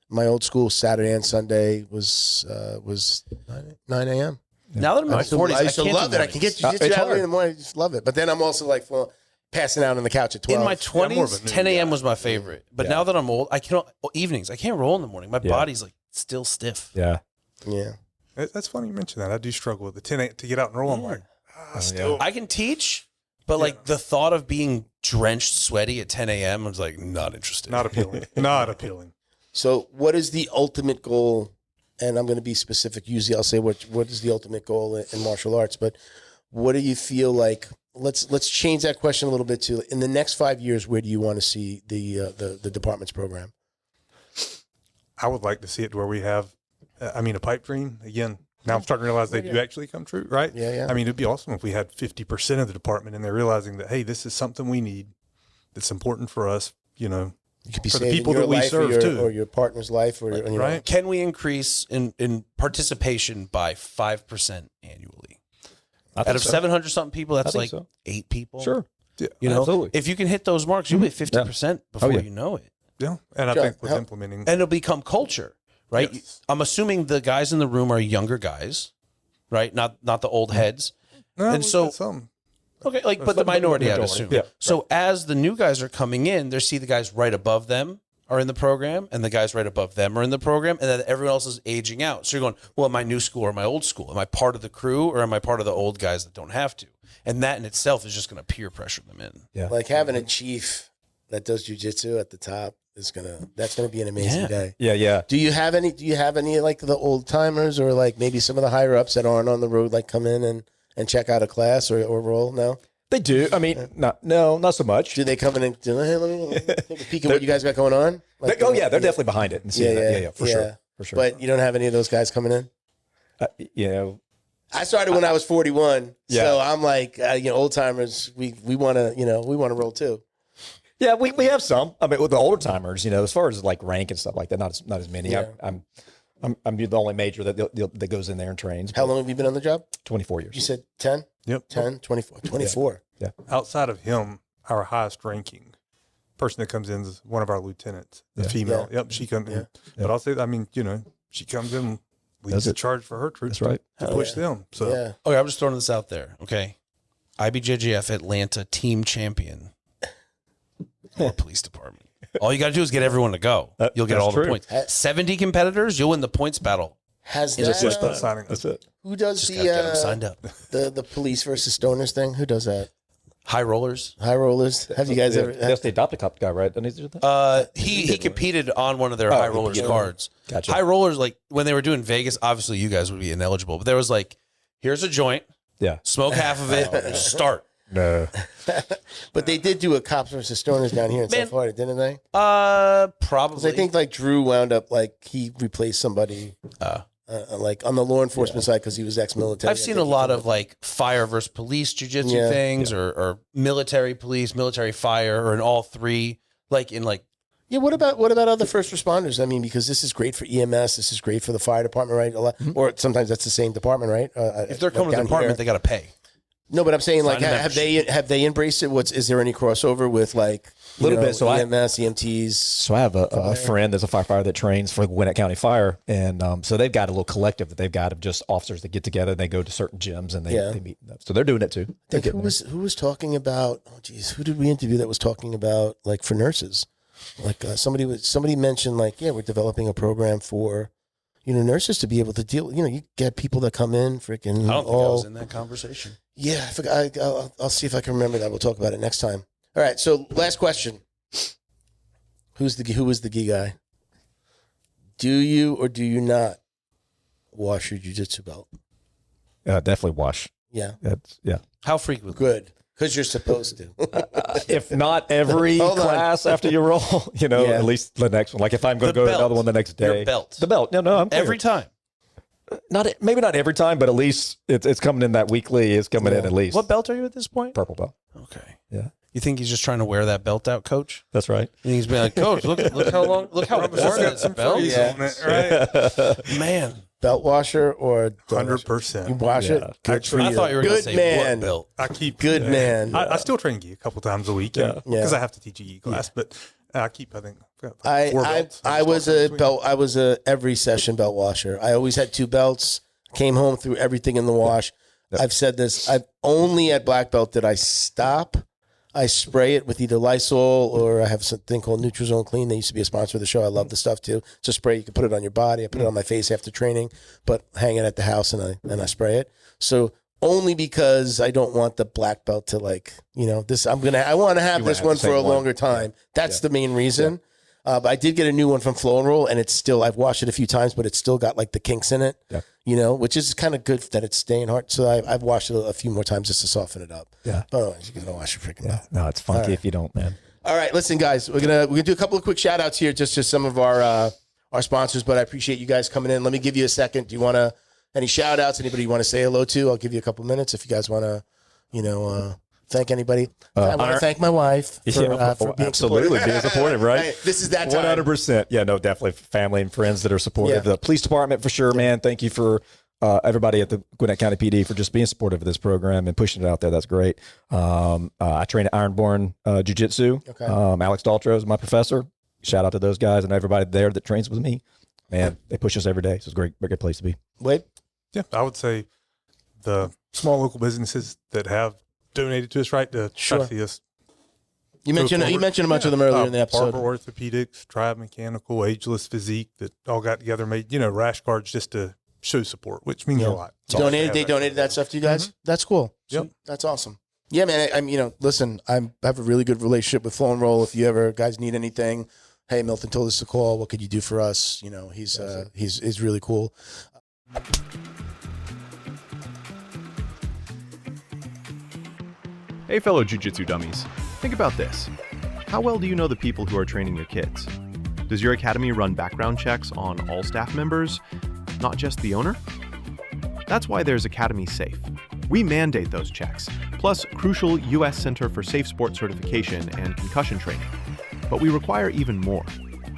my old school Saturday and Sunday was 9 a.m. Now that I'm in my 40s, I used to can't love do it. I can get mornings. jiu-jitsu It's out hard. in the morning. I just love it. But then I'm also like, passing out on the couch at 12. In my more of 20s, a noon 10 a.m. guy. was my favorite. But now that I'm old, I can't evenings. I can't roll in the morning. My Yeah. body's like still stiff. Yeah. Yeah. That's funny you mention that. I do struggle with the 10 to get out and roll. I'm like, still. I can teach, but like the thought of being drenched sweaty at 10 a.m. I was like, not interested. Not appealing. Not appealing. So what is the ultimate goal? And I'm going to be specific. Usually I'll say what is the ultimate goal in martial arts, but what do you feel like? Let's change that question a little bit to, in the next 5 years, where do you want to see the department's program? I would like to see it where we have, a pipe dream. Again, now I'm starting to realize they do actually come true, right? Yeah, yeah. I mean, it'd be awesome if we had 50% of the department and they're realizing that, hey, this is something we need that's important for us, You could be for the saving people your that we life serve, or your, too. or your partner's life, or right? Can we increase in participation by 5% annually? I Out think of so. 700 something people, that's think like so. 8 people. Sure. You know, Absolutely. if you can hit those marks, you'll be 50% before yeah. you know it. Yeah. And I John, think with how- implementing, And it'll become culture, right? Yes. I'm assuming the guys in the room are younger guys, right? Not the old heads. no, and we've so- got some. Okay, but the minority, I'd assume. Yeah. So as the new guys are coming in, they see the guys right above them are in the program, and the guys right above them are in the program, and then everyone else is aging out. So you're going, well, am I new school or am I old school? Am I part of the crew or am I part of the old guys that don't have to? And that in itself is just going to peer pressure them in. Yeah. Like having a chief that does jujitsu at the top that's gonna be an amazing Yeah. day. Yeah. Yeah. Do you have any like the old timers or like maybe some of the higher ups that aren't on the road like come in and check out a class or roll? No? They do. I mean, not so much. Do they come in and do, hey, let me take a peek at what you guys got going on? Like, They're definitely behind it. And seeing that. Yeah, for yeah. sure. But you don't have any of those guys coming in? I started when I was 41, Yeah. so I'm like, old timers. We want to roll too. Yeah, we have some. I mean, with the older timers, as far as like rank and stuff like that, not as many. Yeah. I'm the only major that goes in there and trains. How long have you been on the job? 24 years. You said 10? Yep. 10, 24. 24. Outside of him, our highest ranking person that comes in is one of our lieutenants, the female. Yeah. Yep, she comes in. Yeah. But I'll say, she comes in, leads Does the it. charge for her troops That's right. to Hell push yeah. them. So Yeah. Okay, I'm just throwing this out there. Okay. IBJJF Atlanta team champion for police department. All you got to do is get everyone to go. You'll get That's all the true. points. 70 competitors, you'll win the points battle. Has just that, start signing. That's it. who does Just got to get them signed up. the police versus stoners thing? Who does that? High rollers. High rollers? Have you guys ever? That's the adopted cop guy, right? Doesn't he do that? He competed on one of their high rollers cards. Gotcha. High rollers, like when they were doing Vegas, obviously you guys would be ineligible, but there was like, here's a joint, Yeah. smoke half of it, start. No. But they did do a cops versus stoners down here in South Florida, didn't they? Probably. 'Cause I think like Drew wound up like he replaced somebody like on the law enforcement side because he was ex-military. I've seen a lot of like fire versus police jiu-jitsu things or military police, military fire, or in all three, like in like. Yeah, what about other first responders? I mean, because this is great for EMS, this is great for the fire department, right? A lot, or sometimes that's the same department, right? If they're coming to the department, they got to pay. No, but I'm saying like Sign a have they embraced it? Is there any crossover with like A little bit. So EMS, EMTs? So I have a friend that's a firefighter that trains for Gwinnett County Fire, and so they've got a little collective that they've got of just officers that get together. They go to certain gyms and they meet. So they're doing it too. I think who was talking about? Oh, geez, who did we interview that was talking about like for nurses? Like somebody mentioned like we're developing a program for nurses to be able to deal. You get people that come in freaking. I don't think I was in that conversation. Yeah, I forgot. I'll see if I can remember that. We'll talk about it next time. All right. So last question: who was the gi guy? Do you or do you not wash your jiu-jitsu belt? Definitely wash. Yeah. How frequently? Good. Because you're supposed to. If not every class after you roll, at least the next one. Like if I'm going to go to another one the next day. Your belt. The belt. No, I'm clear. Every time. Maybe not every time, but at least it's coming in that weekly. It's coming in at least. What belt are you at this point? Purple belt. Okay. Yeah. You think he's just trying to wear that belt out, Coach? That's right. And he's being like, Coach, look how worn this belt. Yeah. Right? Man. Belt washer or 100%. You wash it? Good for you. I thought you were going to say man. what belt. I keep Good man. I still train gi a couple times a week because I have to teach a gi class, but I keep I think four belts. I was a every session belt washer. I always had 2 belts. Came home, threw everything in the wash. Yep. I've said this. I've only at black belt did I stop. I spray it with either Lysol or I have something called Nutrizone Clean. They used to be a sponsor of the show. I love the stuff too. It's a spray. You can put it on your body. I put it on my face after training, but hang it at the house and I spray it. So only because I don't want the black belt to this. I want to have this one for a longer time. That's the main reason. But I did get a new one from Flow and Roll, and it's still, I've washed it a few times, but it's still got like the kinks in it, which is kind of good that it's staying hard. So I've washed it a few more times just to soften it up. Yeah. But otherwise, you got to wash your freaking belt. No, it's funky if you don't, man. All right, listen, guys, we're gonna do a couple of quick shout outs here, just to some of our sponsors, but I appreciate you guys coming in. Let me give you a second. Do you want to, any shout outs, anybody you want to say hello to? I'll give you a couple minutes if you guys want to, thank anybody. I want to thank my wife for being absolutely being supportive, right? Hey, this is that time. 100%. Yeah, no, definitely family and friends that are supportive. The police department for sure, man. Thank you for everybody at the Gwinnett County PD for just being supportive of this program and pushing it out there. That's great. I train at Ironborn Jiu Jitsu. Okay. Alex Daltro is my professor. Shout out to those guys and everybody there that trains with me. Man, they push us every day. So it's a great place to be. Wade? Yeah, I would say the small local businesses that have donated to us, right, to try to see us. You mentioned a bunch of them earlier in the episode. Barber Orthopedics, Tribe Mechanical, Ageless Physique, that all got together, made rash guards just to show support, which means a lot. They donated that stuff to you guys. Mm-hmm. That's cool. Yep, that's awesome. Yeah, man. I'm listen. I have a really good relationship with Flow and Roll. If you ever guys need anything, hey, Milton told us to call. What could you do for us? He's really cool. Hey, fellow jiu-jitsu dummies. Think about this. How well do you know the people who are training your kids? Does your academy run background checks on all staff members, not just the owner? That's why there's Academy Safe. We mandate those checks, plus crucial U.S. Center for Safe Sport certification and concussion training. But we require even more.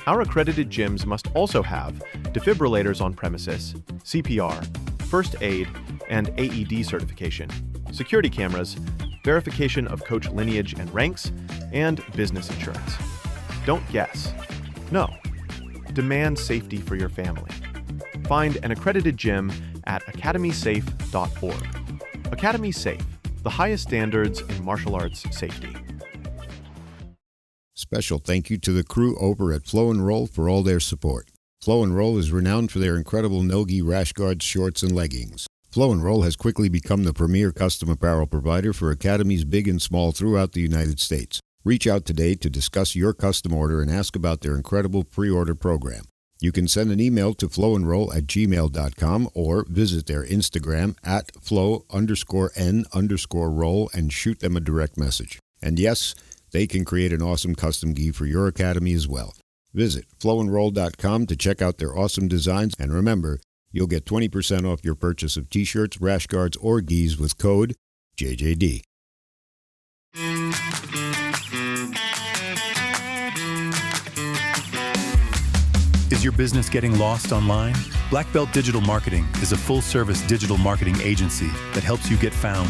Our accredited gyms must also have defibrillators on premises, CPR, first aid, and AED certification, security cameras, verification of coach lineage and ranks, and business insurance. Don't guess. No. Demand safety for your family. Find an accredited gym at academysafe.org. Academy Safe, the highest standards in martial arts safety. Special thank you to the crew over at Flow and Roll for all their support. Flow and Roll is renowned for their incredible no-gi rash guards, shorts, and leggings. Flow and Roll has quickly become the premier custom apparel provider for academies big and small throughout the United States. Reach out today to discuss your custom order and ask about their incredible pre-order program. You can send an email to flowandroll@gmail.com or visit their Instagram at flow_n_roll and shoot them a direct message. And yes, they can create an awesome custom gi for your academy as well. Visit flowandroll.com to check out their awesome designs, and remember, you'll get 20% off your purchase of t-shirts, rash guards, or gis with code JJD. Is your business getting lost online? Black Belt Digital Marketing is a full-service digital marketing agency that helps you get found,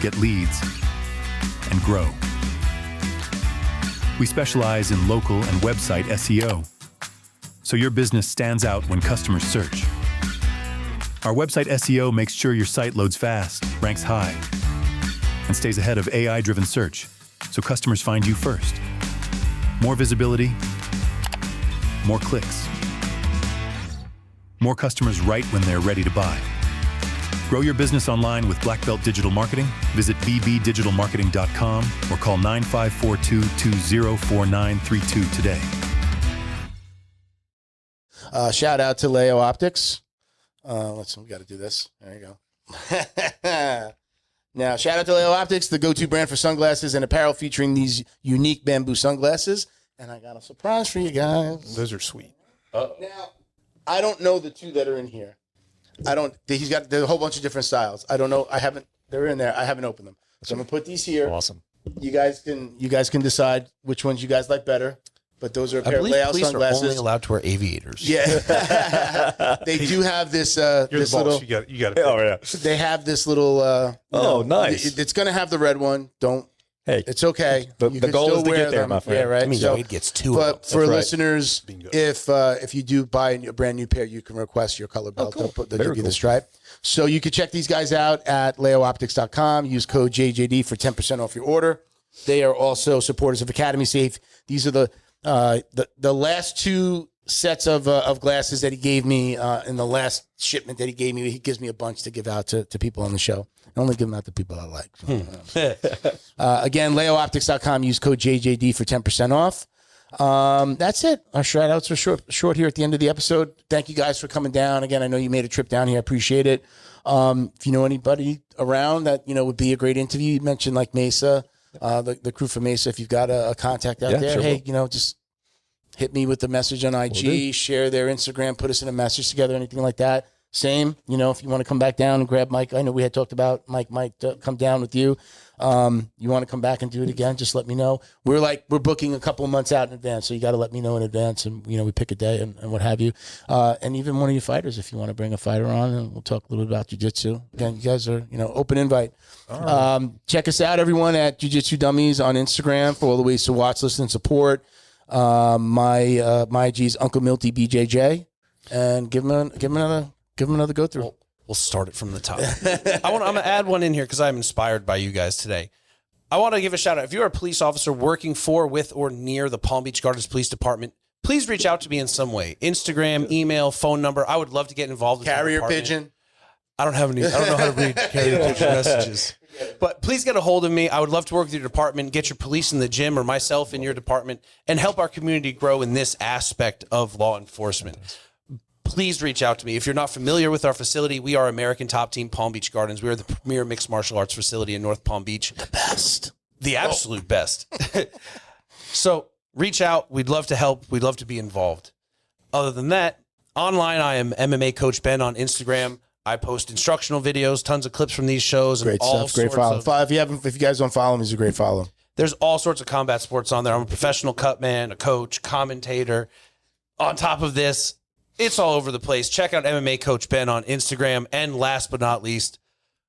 get leads, and grow. We specialize in local and website SEO, so your business stands out when customers search. Our website SEO makes sure your site loads fast, ranks high, and stays ahead of AI-driven search, so customers find you first. More visibility, more clicks. More customers right when they're ready to buy. Grow your business online with Black Belt Digital Marketing. Visit bbdigitalmarketing.com or call 9542-204932 today. Shout out to Leo Optics. We got to do this. There you go. Now, shout out to Leo Optics, the go-to brand for sunglasses and apparel featuring these unique bamboo sunglasses. And I got a surprise for you guys. Those are sweet. Now, I don't know the two that are in here. He's got there's a whole bunch of different styles. I don't know. They're in there. I haven't opened them. So I'm going to put these here. Awesome. You guys can decide which ones you guys like better. But those are a pair of layout police sunglasses. are only allowed to wear aviators. Yeah. They do have this You're this the boss. little You got to. Oh, yeah. they have this little Nice. It's going to have the red one. Hey, It's okay. The You can goal still is to wear get there, them. my friend. Yeah, right. I mean, Wade gets two But of them. for right. listeners, Bingo. if you do buy a brand new pair, you can request your color belt. cool. They'll Very give you the cool. stripe. So you can check these guys out at leooptics.com. Use code JJD for 10% off your order. They are also supporters of Academy Safe. These are the last two sets of glasses that he gave me in the last shipment that he gave me. He gives me a bunch to give out to people on the show. I only give them out to people I like. Again, leooptics.com. Use code JJD for 10% off. That's it. Our shout outs are short here at the end of the episode. Thank you guys for coming down. Again, I know you made a trip down here. I appreciate it. If you know anybody around that, would be a great interview, you mentioned like Mesa, the crew from Mesa. If you've got a contact out there, sure hey, just hit me with the message on IG, share their Instagram, put us in a message together, anything like that. Same, if you want to come back down and grab Mike, I know we had talked about Mike might come down with you. You want to come back and do it again, just let me know. We're booking a couple of months out in advance, so you got to let me know in advance, and we pick a day and what have you. And even one of your fighters, if you want to bring a fighter on, and we'll talk a little bit about jiu-jitsu. Again, you guys are open invite. Right. Check us out, everyone, at Jiu-Jitsu Dummies on Instagram for all the ways to watch, listen, and support. My IG is Uncle Milty BJJ, and give him another go through. We'll start it from the top. I'm going to add one in here because I'm inspired by you guys today. I want to give a shout out. If you're a police officer working for, with, or near the Palm Beach Gardens Police Department, please reach out to me in some way. Instagram, email, phone number. I would love to get involved. Carrier pigeon. I don't know how to read carrier pigeon messages. But please get a hold of me. I would love to work with your department, get your police in the gym or myself in your department, and help our community grow in this aspect of law enforcement. Please reach out to me. If you're not familiar with our facility, we are American Top Team Palm Beach Gardens. We are the premier mixed martial arts facility in North Palm Beach. The best. The absolute best. So reach out. We'd love to help. We'd love to be involved. Other than that, online, I am MMA Coach Ben on Instagram. I post instructional videos, tons of clips from these shows. Great and all stuff. Great sorts follow. of- If you guys don't follow him, he's a great follow. There's all sorts of combat sports on there. I'm a professional cut man, a coach, commentator. On top of this, it's all over the place. Check out MMA Coach Ben on Instagram. And last but not least,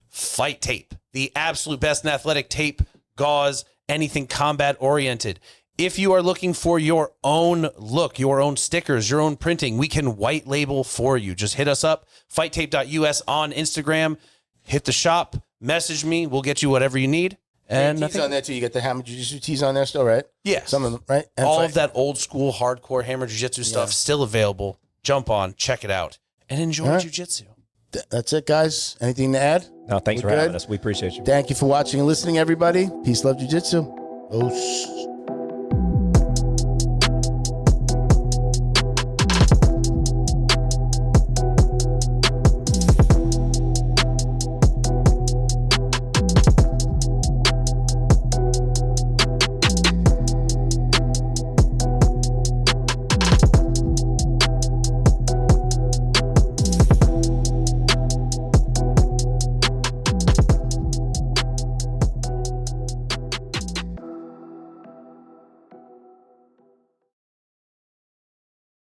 Fight Tape. The absolute best in athletic tape, gauze, anything combat oriented. If you are looking for your own look, your own stickers, your own printing, we can white label for you. Just hit us up, fighttape.us on Instagram. Hit the shop, message me. We'll get you whatever you need. And I tees think, on there too. You get the Hammer Jiu-Jitsu tees on there still, right? yeah, Some of them, right? And all fight. of that old school hardcore Hammer Jiu-Jitsu stuff still available. Jump on, check it out, and enjoy All right. Jiu-Jitsu. That's it, guys. Anything to add? No, thanks We're for good? having us. We appreciate you. Thank you for watching and listening, everybody. Peace, love, Jiu-Jitsu. Oh,